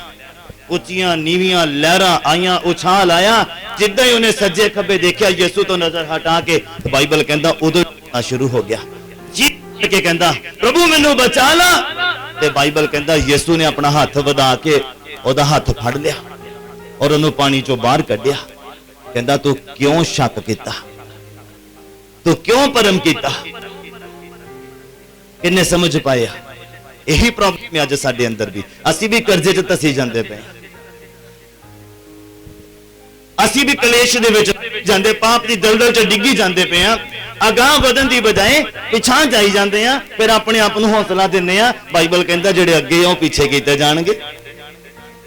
उच्चियां नीवियां लहरां आईयां, उछाल आया। जिद्दां ही उन्हें सज्जे खब्बे देखा यसू तो नजर हटा के, बाइबल कहंदा उदों शुरू हो गया जी के कहंदा प्रभु मैनू बचा ला। ते बाइबल कहंदा यसू ने अपना हाथ वधा के ओदा हाथ फड़ लिया और उन्होंने पानी चों बाहर कढ़िया। कहंदा तू क्यों शक किया, तू क्यों परम किया। किन्ने समझ पाया। यही प्रॉब्लम है अज साडे अंदर भी, असी भी कर्जे च तसी जांदे पे, असी भी कलेश दे विच जांदे, पाप दी दलदल च डिग्गी जांदे पे आ। अगाह वधन दी बजाय पिछां जाई जांदे आ, फिर अपने आप नूं हौसला दिंदे आ। बाइबल कहंदा जिहड़े अगे आ पीछे कीते जाणगे।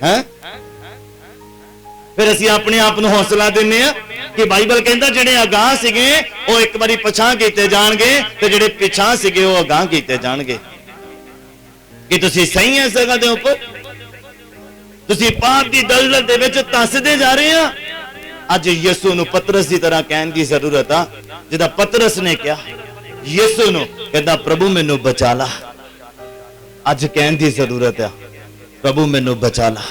हैं फिर असी अपने आप नूं हौसला दिंदे आ कि बाइबल कहंदा जिहड़े अगाह सीगे ओ एक बारी पिछां कीते जाणगे ते जिहड़े पिछां सीगे ओ अगाह कीते जाणगे। कि तुसी सही है इस जगह दे उपर, तुसी पाप दी दलदल दे विच धसदे जा रहे आ। अज यसू नूं पतरस की तरह कहने की जरूरत आ, जिदा पतरस ने कहा यसू नूं, कहंदा प्रभु मैनू बचा ला। अज कहने की जरूरत है प्रभु मैनू बचा ला।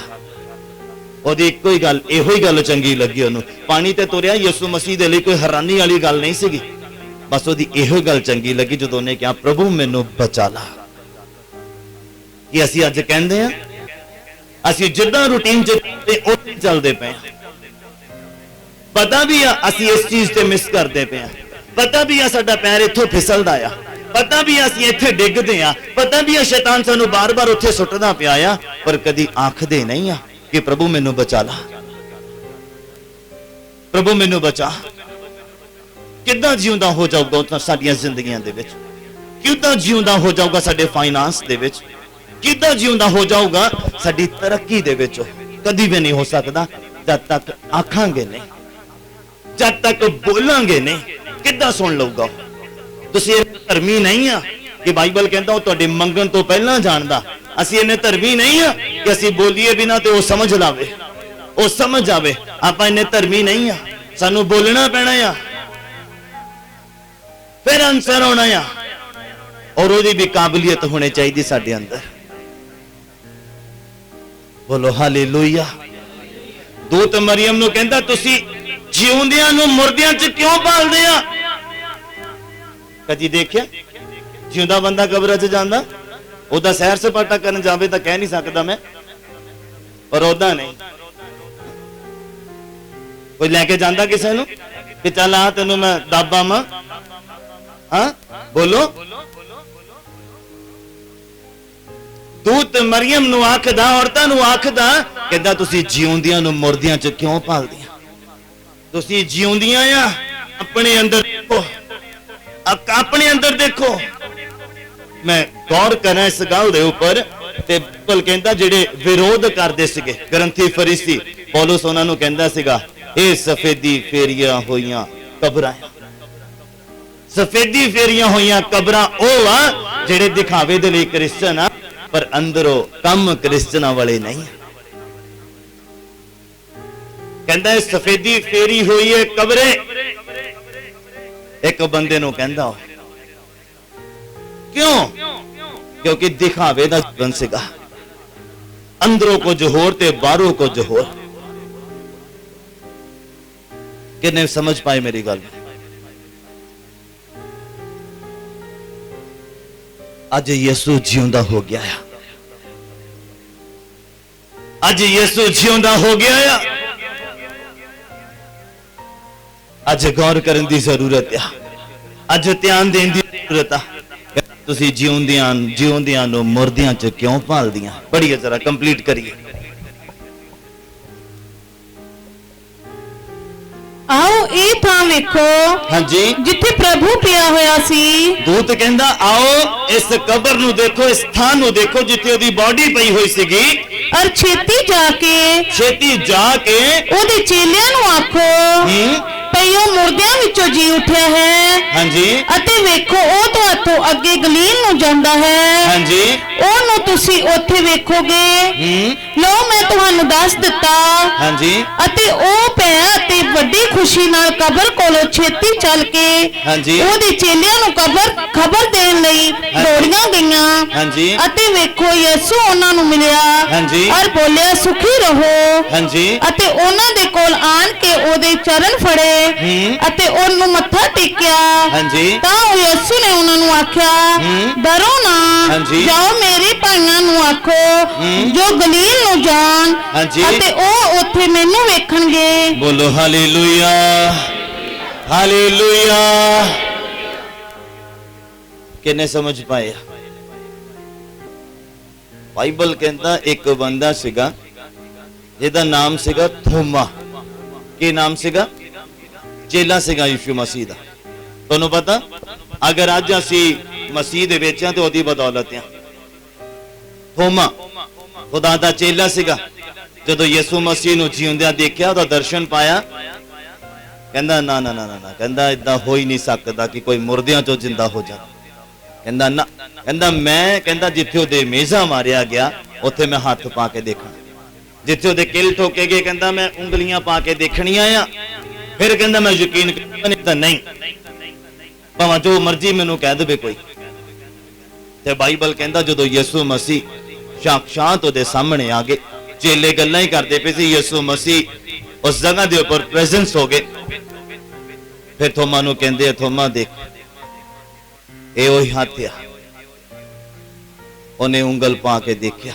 ओदी इक्को ही गल, इहो ही गल चंगी लगी ओनू। पानी ते तुरिया यसू मसीह दे लई कोई हैरानी वाली गल नहीं सीगी, बस ओदी इहो गल चंगी लगी जदों उहने कहा प्रभु मैनू बचा ला। कि असी अज कहंदे आ, असी जिद्दां रूटीन च चलते पे, पता भी आ असी इस चीज ते मिस करते पे, पता भी आ साडा पैर इत्थों फिसलदा आ, पता भी असी इत्थे डिगदे आ, पता भी आ शैतान सानू बार बार उत्थे सुटदा पिया आ, पर कदी आखदे नहीं आ कि प्रभु मैनू बचा ला, प्रभु मैनू बचा। किदां जिउंदा हो जाऊगा साडियां जिंदगियां दे विच, किदां जिउंदा हो जाऊगा साडे फाइनांस दे विच, किदां जिउंदा हो जाऊगा साडी तरक्की दे विच। कदी भी नहीं हो सकदा जब तक आखांगे नहीं, जब तक बोलांगे नहीं। किदां सुन लऊगा। तुसीं धर्मी नहीं आ कि बाइबल कहंदा वो तुहाडे मंगण तो पहला जानदा। असीं इन्ने धर्मी नहीं आ कि असीं बोलीए बिना ते वो समझ लावे, वो समझ आवे। आपां इन्ने धर्मी नहीं आ। सानू बोलना पैना आ, फिर आंसर होना आ, और ओदी भी काबिलियत होनी चाहिए साडे अंदर। बोलो हालेलुया। दूत मरियम नू कहंदा तुसी जिउंदियां नू मुर्दियां च क्यों पालदे आ? कदी देखिया जिउंदा बंदा कब्र च जांदा, ओदा सैर सपाटा करन जावे तां कह नहीं सकदा मैं, पर ओदा नहीं। कोई लैके जांदा किसे नू कि चल आ तेनू मैं दाबा मां, हाँ बोलो। दूत मरियम नू आखदा, औरतां नू आखदा, कहंदा तुसी जिउंदियां नू मुर्दियां च क्यों पालदियां? तुसी जिउंदियां आ, अपने अंदर देखो, अपने अंदर देखो। मैं गौर करा इस गल दे उपर, ते बिल्कुल कहंदा जेड़े विरोध करदे सिगे ग्रंथी फरीसी, पौलुस उन्हां नू कहंदा सीगा ए सफेदी फेरियां होईयां कब्रां। सफेदी फेरियां होईयां कब्रां ओह आ जेड़े दिखावे दे लई क्रिश्चियन आ, पर अंदरों कम क्रिश्चियनां वाले नहीं। कहंदा सफेदी फेरी हुई है कब्रे। एक बंदे नू कहंदा क्यों? क्योंकि दिखावे दा जीवन सीगा, अंदरों कुछ होर ते बाहरों कुछ होर। किन्ने समझ पाए मेरी गल? अज यीशु जिउंदा हो गया है, अज यीशु जिउंदा हो गया है। अज गौर करने की जरूरत है, अज ध्यान देने की जरूरत है। तुसी जिउंदियां नू मुर्दियां च क्यों पालदियां? पढ़िए जरा, कंप्लीट करिए। आओ ए थां वेखो, हाँ जी, जिथे प्रभु पिया होया सी। दूत कहंदा आओ इस कब्र नू देखो, इस थां नू देखो जिथे ओदी बॉडी पई हुई सीगी, और छेती जाके ओदे चेलियां नू आखो ਭਈ ਉਹ ਮੁਰਦਿਆਂ ਵਿੱਚੋਂ ਜੀ ਉੱਠਿਆ ਹੈ। ਹਾਂਜੀ। ਅਤੇ ਵੇਖੋ ਉਹ ਤੁਹਾਤੋਂ ਅੱਗੇ ਗਲੀਲ ਨੂੰ ਜਾਂਦਾ ਹੈ। ਹਾਂਜੀ। ਉਹਨੂੰ ਤੁਸੀਂ ਉੱਥੇ ਵੇਖੋਗੇ। ਲਓ ਮੈਂ ਤੁਹਾਨੂੰ ਦੱਸ ਦਿੱਤਾ। ਹਾਂਜੀ। ਅਤੇ ਉਹ ਪਿਆ ਅਤੇ ਵੱਡੀ ਖੁਸ਼ੀ ਨਾਲ ਕਬਰ ਕੋਲੋਂ ਛੇਤੀ ਚੱਲ ਕੇ ਹਾਂਜੀ ਉਹਦੇ ਚੇਲਿਆਂ ਨੂੰ ਖਬਰ ਦੇਣ ਲਈ ਦੌੜੀਆਂ ਗਈਆਂ। ਹਾਂਜੀ। ਅਤੇ ਵੇਖੋ ਯਿਸੂ ਉਹਨਾਂ ਨੂੰ ਮਿਲਿਆ। ਹਾਂਜੀ। ਔਰ ਬੋਲਿਆ ਸੁਖੀ ਰਹੋ। ਹਾਂਜੀ। ਅਤੇ ਉਹਨਾਂ ਦੇ ਕੋਲ ਆਣ ਕੇ ਉਹਦੇ ਚਰਨ ਫੜੇ ਅਤੇ ਉਹਨੂੰ ਮੱਥਾ ਟੇਕਿਆ। ਹਾਂਜੀ। ਤਾਂ ਉਹ ਯਿਸੂ ਨੇ ਉਹਨਾਂ ਨੂੰ ਆਖਿਆ ਡਰੋ ਨਾ। ਹਾਂਜੀ। ਜਾਓ ਮੇਰੇ ਭਾਈਆਂ ਨੂੰ ਆਖੋ ਜੋ ਗਲੀਲ ਨੂੰ ਜਾਣ। ਹਾਂਜੀ। ਅਤੇ ਉਹ ਉੱਥੇ ਮੈਨੂੰ ਵੇਖਣਗੇ। ਬੋਲੋ ਹਾਲੇਲੂਇਆ, ਹਾਲੇਲੂਇਆ। ਕਿੰਨੇ ਸਮਝ ਪਾਏ? ਬਾਈਬਲ ਕਹਿੰਦਾ ਇੱਕ ਬੰਦਾ ਸੀਗਾ ਜਿਹਦਾ ਨਾਮ ਸੀਗਾ ਥੋਮਾ। ਕੀ ਨਾਮ ਸੀਗਾ? चेला सीगा यीशु मसीह दा। तुहानू पता अगर अज असी मसीह दे विच हां ते ओदी बदौलत हां। थोमा खुदा दा चेला सीगा। जदों यीशु मसीह नू जीउंदियां देखिया, ओदा दर्शन पाया, कहंदा ना ना ना ना, कहंदा इदां हो ही नहीं सकदा कि कोई मुर्दियां चों जिंदा हो जाए। कहंदा ना, कहंदा मैं कहंदा जिथे ओदे मेजा मारिया गया उत्थे मैं हाथ पा के देखा, जिथे ओदे किल ठोके गए कहंदा मैं उंगलियां पा के देखणियां आ। फिर कहंदा मैं यकीन नहीं, भावें जो मर्जी मैनू कह दे कोई। ते बाइबल कहंदा जदों यीशु मसीह साक्षात ओदे सामने आ गए, चेले गल्लां ही करदे पे सी, यीशु मसीह उस जगह दे ऊपर प्रेजेंस हो गए। फिर थोमा नू कहंदे थोमा देख ए ओही हाथ आ। उन्हें उंगल पा के देखिया।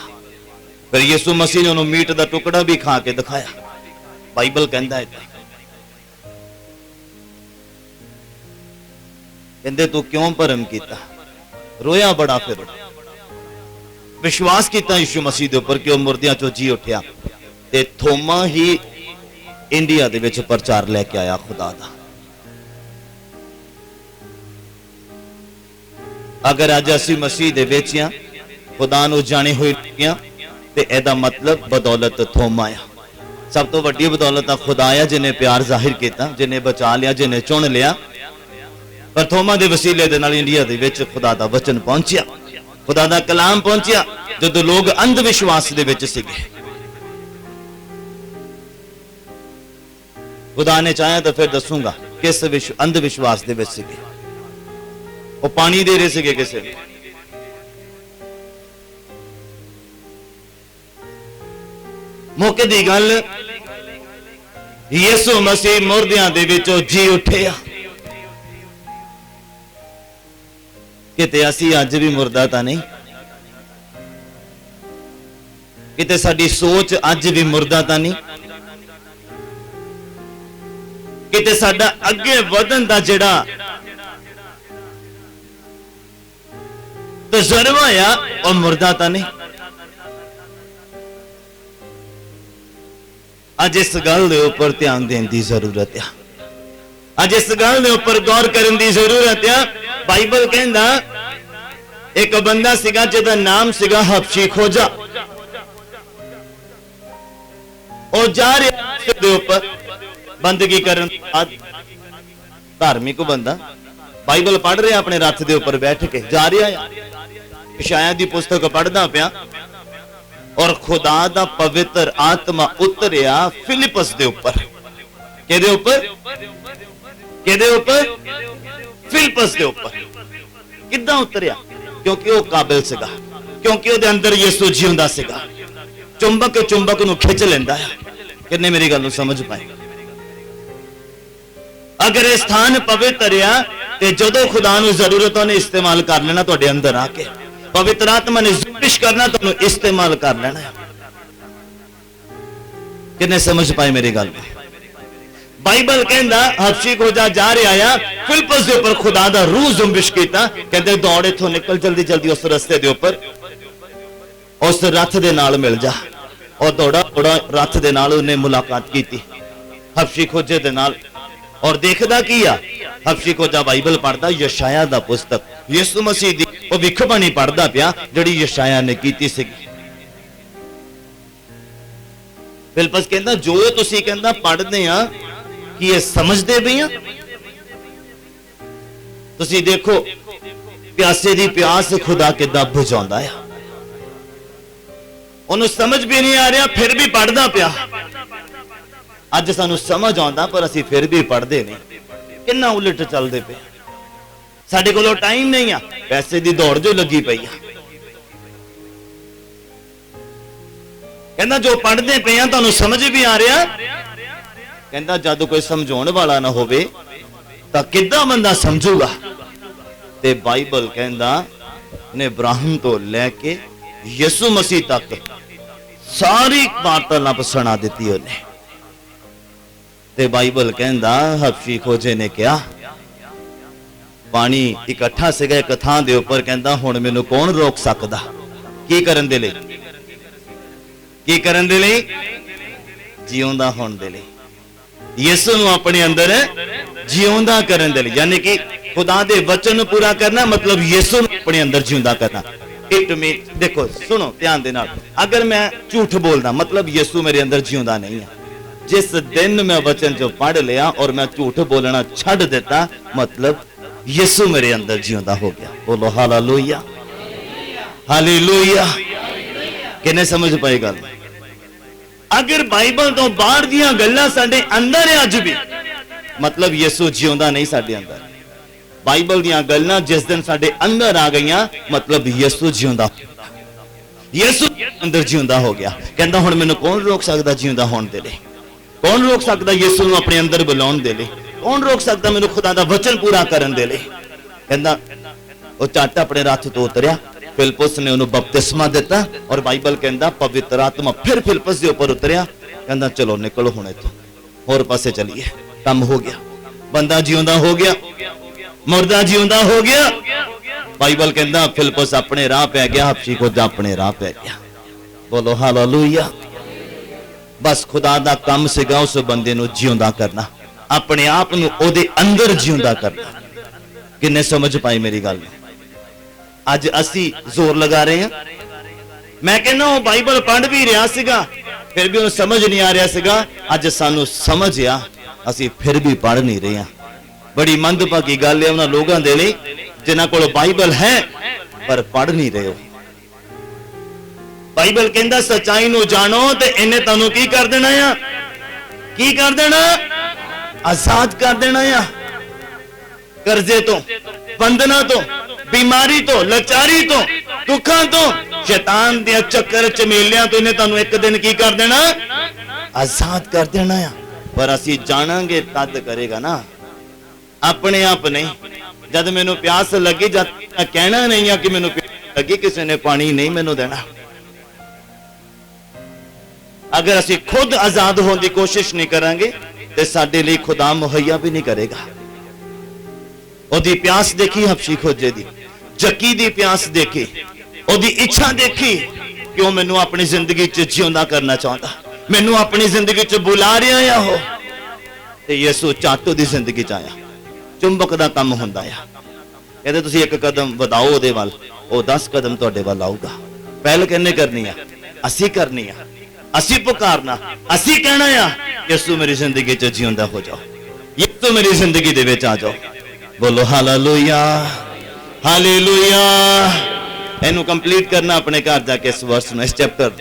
फिर यीशु मसीह ने उन्होंने मीट दा टुकड़ा भी खा के दिखाया। बाइबल कहंदा है कहंदे तू क्यों भरम किया? रोया बड़ा। फिर विश्वास किया यीशु मसीह के उपर कि वह मुर्दियां चों जी उठिया। ते थोमा ही इंडिया दे विच प्रचार लेके आया खुदा दा। अगर अज असी मसीह दे विच हां, खुदा नू जाने हुए ते एदा मतलब बदौलत थोमा आ। सब तो वड्डी बदौलत खुदा आ जिन्हें प्यार जाहिर किया, जिन्हें बचा लिया, जिन्हें चुन लिया। पर थोमा दे वसीले दे नाल इंडिया दे विच खुदा दा वचन पहुंचिया, खुदा दा कलाम पहुंचिया, जदों लोग अंधविश्वास दे विच सीगे। खुदा ने चाहा तो फिर दसूंगा किस अंध विश्वास दे विच सीगे। वो पानी दे रहे सीगे किसे नूं। मौके दी गल यीशु मसीह मुर्दियां दे विचों जी उठे। किते असी अज भी मुर्दा तां नहीं, किते साडी सोच अज भी मुर्दा तां नहीं, किते साडा अगे वधन दा जिहड़ा तजर्बा आ और मुर्दा तां नहीं। अज इस गल दे उपर ध्यान देने की जरूरत है। अज इस गल दे उपर गौर करने की जरूरत है। बाइबल कहंदा एक बंदा सीगा जिहदा नाम सीगा हबशी खोजा। और जा रहा दे उपर बंदगी करन बाद धार्मिक बंदा बाइबल पढ़ रहा अपने रथ दे उपर बैठ के जा रहा है। यशायाह दी पुस्तक पढ़दा पिया और खुदा दा पवित्र आत्मा उतरिया फिलिपस दे उपर। किहदे उपर? किहदे उपर? फिलिपस दे उपर। किद्दां उतरिया? क्योंकि वो काबिल सीगा, क्योंकि उहदे अंदर यीशु जिउंदा सीगा। चुंबक चुंबक नूं खिच लैंदा है। किन्ने मेरी गल नूं समझ पाए? अगर इह स्थान पवित्र आ ते जदों खुदा नूं जरूरत उहने इस्तेमाल कर लेना। तुहाडे अंदर आके पवित्र आत्मा ने जुम्बिश करना, तुहानूं इस्तेमाल कर लेना। किन्ने समझ पाए मेरी गल? बाइबल कहंदा हबशी खोजा जा रहा आ, फिलिपस दे उपर खुदा दा रूह जुम्बिश कीता। कहंदे दौड़ इथों निकल जल्दी जल्दी उस रस्ते दे उपर उस रथ दे नाल मिल जा। और दौड़ा दौड़ा रथ दे नाल उन्हें मुलाकात की हबशी खोजे दे नाल। और देखदा की आ हबशी खोजा बाइबल पढ़दा यशायाह दा पुस्तक यीशु मसीह दी भविष्यवाणी पढ़दा पिया जिहड़ी यशायाह ने कीती सी। फिलिपस कहंदा जो तुसीं कहंदा पढ़दे आ कि ये समझदे भी आ? तुसीं देखो प्यासे दी प्यास खुदा किद्दां बुझाउंदा है। उन्होंने समझ भी नहीं आ रहा फिर भी पढ़दा पिया। अज सानू समझ आउंदा पर असीं फिर भी पढ़दे नहीं। किन्ना उलट चलदे पे। साडे कोलों टाइम नहीं आ, पैसे दी दौड़ जो लगी पई आ। कहंदा जो पढ़दे पे आ तुहानूं समझ भी आ रहा। कहंदा जद कोई समझाउण वाला ना होवे तां किद्दां बंदा समझूगा। ते बाइबल कहंदा ने इब्राहिम तो लैके यीशु मसीह तक सारी वार्तालाप सुना दी उन्हें। ते बाइबल कहंदा हबशी खोजे ने कहा पानी इकट्ठा सीगा एक थां दे उपर। कहंदा हुण मैनूं कौन रोक सकदा? की करन दे लई? की करन दे लई? जिउंदा होण दे लई। यीशु नूं अपने अंदर जिउंदा करन दे लई। यानी कि खुदा दे वचन नूं पूरा करना मतलब यीशु नूं अपने अंदर जिउंदा करना। इट मीन देखो सुनो ध्यान दे नाल, अगर मैं झूठ बोलदा मतलब यीशु मेरे अंदर जिउंदा नहीं है। जिस दिन मैं वचन जो पढ़ लिया और मैं झूठ बोलना छड़ देता मतलब यीशु मेरे अंदर जिउंदा हो गया। बोलो हालेलुया, हालेलुया। किन्ने समझ पाई गल? अगर बाइबल तो बाहर दियां गल्लां साडे अंदर है अज भी मतलब यीशु जिउंदा नहीं साडे अंदर। बाइबल दियां गल्लां जिस दिन साडे अंदर आ गईयां मतलब यीशु जिउंदा, यीशु अंदर जिउंदा हो गया। कहंदा हुण मैनूं कौन रोक सकदा जिउंदा होण दे लई? कौन रोक सकदा यीशु नूं अपने अंदर बुलाउण दे लई? कौन रोक सकदा मैनूं खुदा दा वचन पूरा करन दे लई? कहंदा वो झट अपने रथ तो उतरिया। फिलिपस ने उन्हें बपतिस्मा दिता और बाइबल कहंदा पवित्र आत्मा फिर फिलिपस के उपर उतरिया। कहंदा चलो निकलो हुण इत्थों होर पासे चलीए। काम हो गया, बंदा जिउंदा हो गया, मुर्दा जिउंदा हो गया। बाइबल कहंदा फिलिपस अपने राह पै गया, हबशी खोजा अपने राह पै गया। बोलो हालेलुया। बस खुदा दा काम सीगा उस बंदे नूं जिउंदा करना, अपने आप नूं ओदे अंदर जिउंदा करना। किन्ने समझ पाई मेरी गल? अज असी जोर लगा रहे हैं। मैं कहना वो बाइबल पढ़ भी रहा सीगा फिर भी उन्हें समझ नहीं आ रहा सीगा। अज सानू समझ आ, असी फिर भी पढ़ नहीं रहे हैं। बड़ी मंदभागी गल है उन्हां लोगों के लिए जिन्हां कोल बाइबल है पर पढ़ नहीं रहे हो। बाइबल कहंदा सच्चाई नूं जानो ते इन्हें तुहानूं की कर देना है? की कर देना? आजाद कर देना आ कर्जे तो, बंधना तो, बीमारी तो, लाचारी तो, दुखों तो, शैतान दे चक्कर चमेलियां तो इन्हें तुहानू एक दिन की कर देना, आजाद कर देना आ। पर असी जानांगे तद करेगा ना, अपने आप नहीं। जद मैनू प्यास लगी, जद कहना नहीं है कि मैनू प्यास लगी, किसी ने पानी नहीं मैनू देना। अगर असी खुद आजाद होने की कोशिश नहीं करांगे तो साडे लिए खुदा मुहैया भी नहीं करेगा। ओदी प्यास देखी हबशी खोजे दी, जक्की दी प्यास देखी, ओदी इच्छा देखी कि वह मैनू अपनी जिंदगी च जिउंदा करना चाहता, मैनू अपनी जिंदगी च बुला रहा है। हो ते यीशु चाटो दी जिंदगी च आया, चुंबक दा काम हुंदा है। कहते तुसीं एक कदम वधाओ ओदे वल, ओ 10 कदम तुहाडे वल आऊगा। पहल किहने करनी है? असी करनी है, असी पुकारना, असी कहना है यीशु मेरी जिंदगी च जिउंदा हो जाओ, यीशु मेरी जिंदगी दे विच आ जाओ। बोलो हालेलुया, हालेलुया। इनू कंप्लीट करना अपने घर जाके इस वर्ष में, इस चैप्टर।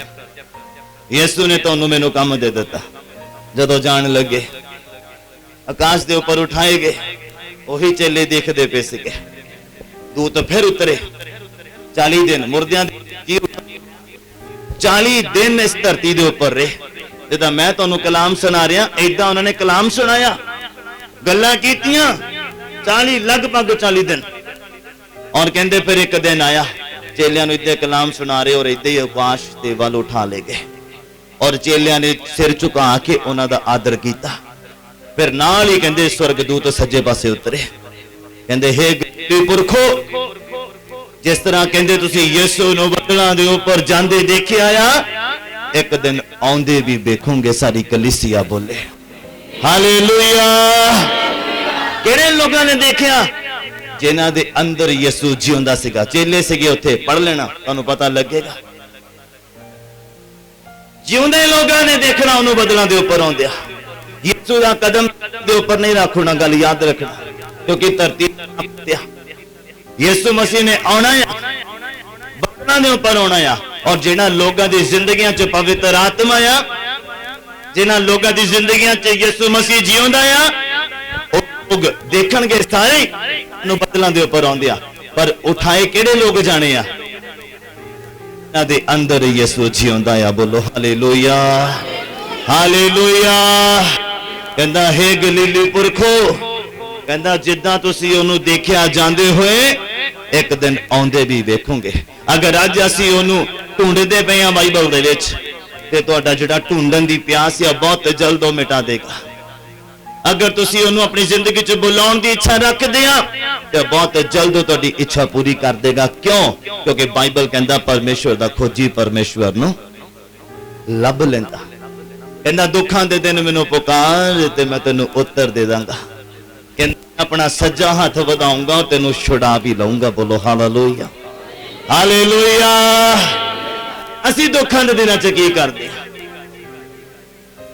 यीशु ने तुहानू मैनू काम दे दिता। जदों जान लगे आकाश दे ऊपर उठाए गए, वही चेले देखते पे सीगे। दूत फिर उतरे, 40 दिन मुर्दियां 40 दिन इस धरती दे ऊपर रहे। जिदा मैं तुहानू कलाम सुना रहा, ऐदा उन्होंने कलाम सुनाया, गल्लां कीतियां 40 लगभग 40 दिन। और कहते फिर एक दिन आया, चेलियां नूं इद्दां कलाम सुना रहे और इद्दां ही आकाश दे वल उठा ले गए। और चेलियां ने सिर झुका के उन्हां दा आदर कीता। फिर नाल ही कहते स्वर्गदूत सज्जे पासे उतरे, कहते हे गलीली पुरखो, जिस तरह कहते तुसी यीशु नूं बदलां दे ऊपर जांदे देखे आया, एक दिन आउंदे भी देखोगे। सारी कलीसिया बोले हालेलुया। किहड़े लोगों ने देखा? जिन्हां दे अंदर यीशु जिउंदा सीगा। चेले सीगे उत्थे, पढ़ लेना तुहानू पता लगेगा। जिउंदे लोगों ने देखना उन्होंने बदलां दे ऊपर आउंदिया। यीशु दा कदम दे ऊपर नहीं रखना, गल याद रखना, क्योंकि धरती यीशु मसीह ने आना है, बदलां दे ऊपर आना है। और जिन्हां लोगों दी जिंदगियां च पवित्र आत्मा आ, जिन्हां लोगों दी जिंदगियां च यीशु मसीह जिउंदा आ, लोग देखणगे सारे नु बदलां दे ऊपर आउंदे आ। पर उठाए किहड़े लोग जाने आ? इन्हां दे अंदर यीशु जिउंदा आ। बोलो हालेलुया, हालेलुया। कहंदा हे गलीली पुरखो, कहंदा जिद्दां तुसीं ओनू देखिया जांदे होए, एक दिन आउंदे भी वेखोगे। अगर अज असीं ओनू ढूंढदे पए आ बाइबल दे विच, ते तुहाडा जिहड़ा ढूंढण दी प्यास आ बहुत जल्द मिटा देगा। अगर तुसीं ओनू अपनी जिंदगी च बुलाउण दी इच्छा रखदे आ, ते बहुत जल्द तुहाडी इच्छा पूरी कर देगा। क्यों? क्योंकि बाइबल कहंदा परमेश्वर दा खोजी परमेश्वर नू लभ लैंदा। कहंदा दुखां दे दिन मैनू पुकार ते मैं तैनू उत्तर दे दांगा। कहंदा अपना सज्जा हाथ वधाऊंगा, तैनू छुड़ा भी लऊंगा। बोलो हालेलुया, हालेलुया। असीं दुखां दे दिनां च की करदे?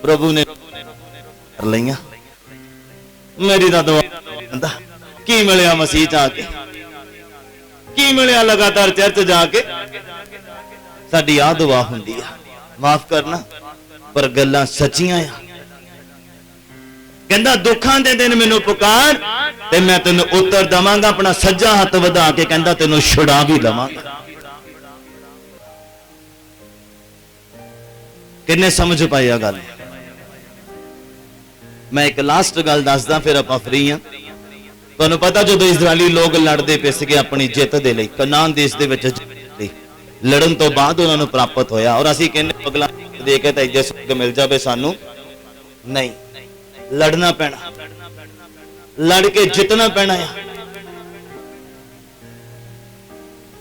प्रभु ने कर लईआं। मेरी दा दुआ कहंदा की मिलिया मसीह च आके, की मिलिया लगातार चर्च जाके? साडी आ दुआ हुंदी आ, माफ करना पर गल्लां सच्चियां आ। कहंदा दुखां दे दिन मैनू पुकार ते मैं तैनू उत्तर दवांगा। अपना सज्जा हाथ वधा के कहंदा तैनू छुड़ा भी लवांगा। किन्ने समझ पाई गल? मैं एक लास्ट गल दसदा, फिर आपां फ्री हां। तुहानू पता जो इजरायली लोग लड़ते पे सीगे अपनी जित दे लई, कनान देश दे विच लड़न तो बाद उन्हां नू प्राप्त होया। और असीं कहने अगला दे के तां इज्जत स्वर्ग मिल जावे, सानू नहीं, लड़ना पैना, लड़ के जितना पैना है।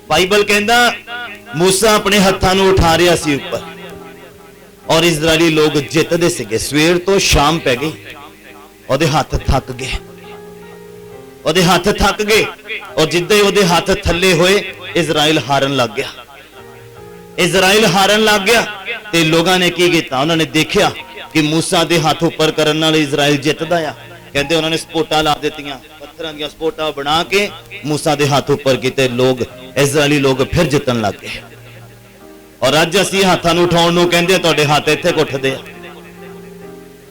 बाइबल कहंदा मूसा अपने हत्थां नू उठा रहा सी ऊपर, और इजरायली लोग जितदे सीगे। सवेर तो शाम पै गई, ओदे हाथ थक गए, ओदे हाथ थक गए। और जिद्दां ही ओदे हाथ थल्ले होए, इजराइल हारन लग गया। इजराइल हारन लग गया ते लोगों ने की कीता? उन्होंने देखा कि मूसा दे हाथ ऊपर करन नाल इजराइल जितदा आ। कहते उन्होंने स्पोटा ला दित्तियां, पत्थरां दी स्पोटा बना के मूसा दे हाथ ऊपर कीते। लोग इजराइली लोग फिर जितन लग गए। और अज असीं हाथां नूं उठाउण नूं कहंदे तुहाडे हाथ इत्थे कुठदे आ।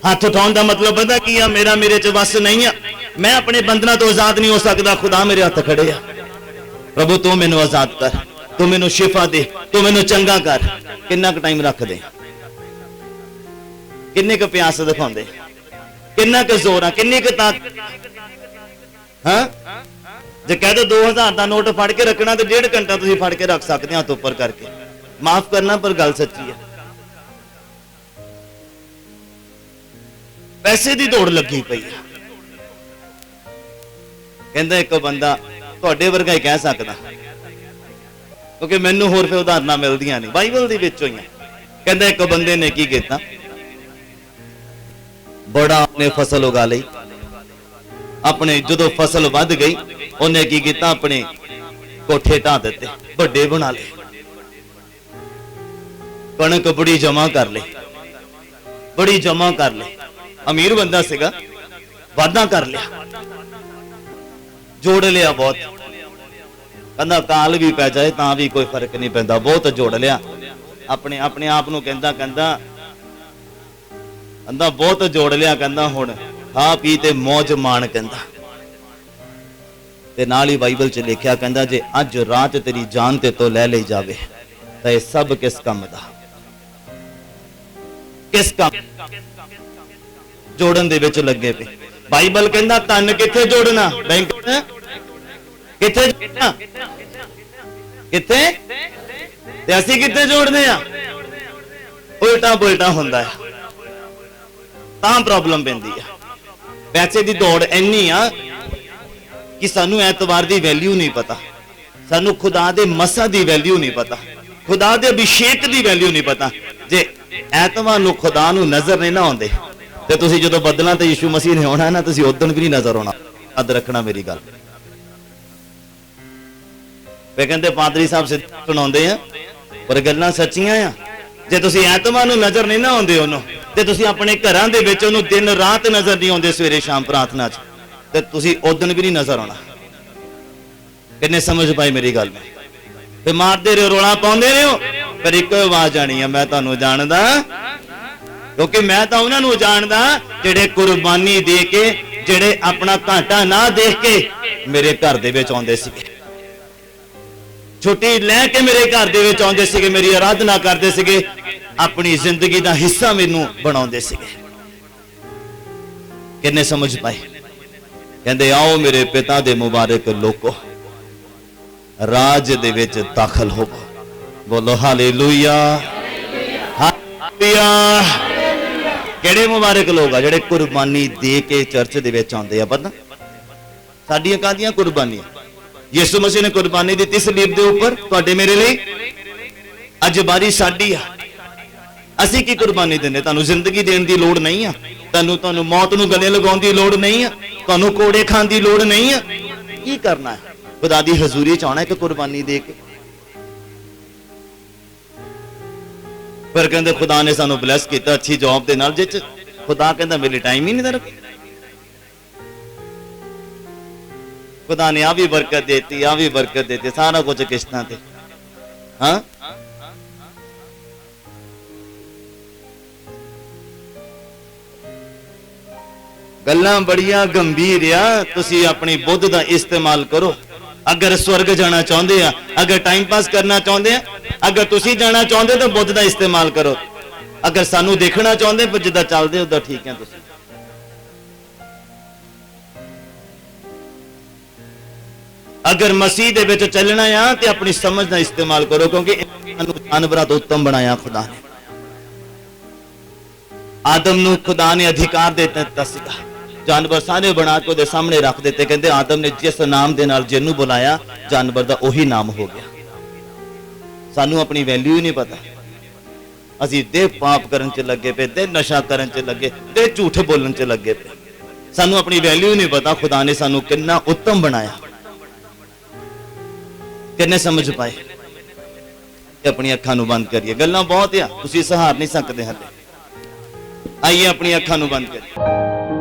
हथ उठाने का मतलब पता की आ, मेरा मेरे च वस नहीं है, मैं अपने बंधना तो आजाद नहीं हो सकता, खुदा मेरे हथ खड़े आ। प्रभु तू मैनू आजाद कर, तू मैनू शिफा दे, तू मैनू चंगा कर। किन्ना क टाइम रख दे, किन्ने क प्यास दिखाते, किन्ना क जोर आ, किन्नी क ताकत। हाँ जे कह दो 2000 का नोट फड़ के रखना तो 1.5 घंटा तुम फड़ के रख सकते हाथ उपर करके। माफ करना पर गल सच्ची है। पैसे की दौड़ लगी पई है। कहंदा एक बंदा तुहाडे वर्गा ही कह सकदा, क्योंकि मैनू होर फिर उदाहरण मिलदियां नहीं, बाइबल दी विचों ही है। कहंदा एक बंदे ने की कीता, बड़ा अपने फसल उगा ली, अपने जो फसल वध गई उन्हें की कीता, अपने कोठे ढा दिते, बड़े बना ले, कणक बड़ी जमा कर ले, बड़ी जमा कर ले। अमीर बंदा सीगा, वादा कर लिया, जोड़ लिया बहुत। कहंदा काल भी पै जाए तां भी कोई फर्क नहीं पैंदा, बहुत जोड़ लिया। अपने अपने आप नूं कहंदा कहंदा कहंदा बहुत जोड़ लिया, कहंदा हुण खा पी ते मौज मान। कहंदा ते नाल ही बाइबल च लिखिया, कहंदा जे अज रात तेरी जान ते तो लै ली जावे तां इह सब किस काम दा, किस काम जोड़न दे विच लगे पे। बाइबल कहंदा धन किथे जोड़ना, बैंक किथे जोड़ना, किथे ते असीं किथे जोड़ने आ, उल्टा पुलटा हुंदा है, तां प्रॉब्लम पैंदी है। पैसे की दौड़ इन्नी आ कि सानू ऐतवार की वैल्यू नहीं पता, सानू खुदा दे मसा की वैल्यू नहीं पता, खुदा दे अभिषेक की वैल्यू नहीं पता। जे ऐतवार नू खुदा नू नजर नहीं ना आउंदे ते तुसीं जदों बदलां ते यीशु मसीह ने आउणा ना, तुसीं उदण भी नहीं नजर आउणा। याद रखना मेरी गल। वे कहंदे पादरी साहब सुणाउंदे आ, पर गल्लां सच्चियां आ। जे तुसीं ऐतवार नू नजर नहीं ना आउंदे ओनू, ते तुसीं अपने घरां दे विच ओनू दिन रात नजर नहीं आउंदे, सवेरे शाम प्रार्थना च, ते तुसीं उदण भी नहीं नजर आउणा। किन्ने समझ पाई मेरी गल में? ते मारदे रहो, रोला पाउंदे रहो, पर इक्को आवाज आनी है, मैं तुहानू जानदा, क्योंकि मैं तो उन्होंने जानदा जेड़े कुर्बानी दे के, जेड़े अपना घाटा ना देख के मेरे घर दे विच आउंदे सीगे, छुट्टी लैके मेरे घर दे विच आउंदे सीगे, मेरी आराधना करदे सीगे, अपनी जिंदगी दा हिस्सा मैनू बनाउंदे सीगे। किन्ने समझ पाए? कहंदे आओ मेरे पिता दे मुबारक लोको, राज दे विच दाखल होवो। बोलो हालेलुया, हालेलुया। किहड़े मुबारक लोग आ जिहड़े कुर्बानी दे के चर्च दे विच आउंदे आ। पता साडीआं कादियां कुर्बानियां? यीशु मसीह ने कुर्बानी दी सलीब दे उपर तुहाडे मेरे लिए। अज बारी साडी आ, असीं की कुर्बानी दिंदे? तुहानू जिंदगी देण दी लोड़ नहीं आ, तुहानू मौत नू गले लगाउण दी लोड़ नहीं आ, तुहानू कोड़े खाण दी लोड़ नहीं आ। की करना है? खुदा दी हजूरी च आउणा, एक कुर्बानी दे के। फिर कहंदे खुदा ने सानू ब्लैस किया अच्छी जॉब दे नाल, जिच खुदा कहंदा मेरे टाइम ही नहीं रखा। खुदा ने आ भी बरकत देती, आ भी बरकत देती, सारा कुछ किश्तां ते। हाँ गल्लां बड़ियां गंभीर आ, तुसीं अपनी बुद्ध दा इस्तेमाल करो। अगर स्वर्ग जाना चाहते हैं, अगर टाइम पास करना चाहते हैं, अगर तुसीं जाना चाहते तो बुद्ध का इस्तेमाल करो। अगर सानू देखना चाहते पर जिद्दां चलदे उद्दां ठीक है तुसीं। अगर मसीह दे विच चलना है तो अपनी समझ का इस्तेमाल करो, क्योंकि जानवरां तो उत्तम बनाया खुदा ने। आदम नू खुदा ने अधिकार दे दित्ता सीगा, जानवर सारे बना के उहदे सामने रख देते। कहते आदम ने जिस नाम दे नाल जिन्नू बुलाया, जानवर दा उही नाम हो गया। सानू अपनी वैल्यू ही नहीं पता, असीं दे पाप करन च लगे पे, दे नशा करन च लगे, दे झूठ बोलन च लगे पे। सानू अपनी वैल्यू ही नहीं पता, खुदा ने सानू कितना उत्तम बनाया। किन्ने समझ पाए? अपनी अखां नू बंद करिए, गल्लां बहुत आ, तुसीं सहार नहीं सकते हले। आइए अपनी अखां नू बंद करिए।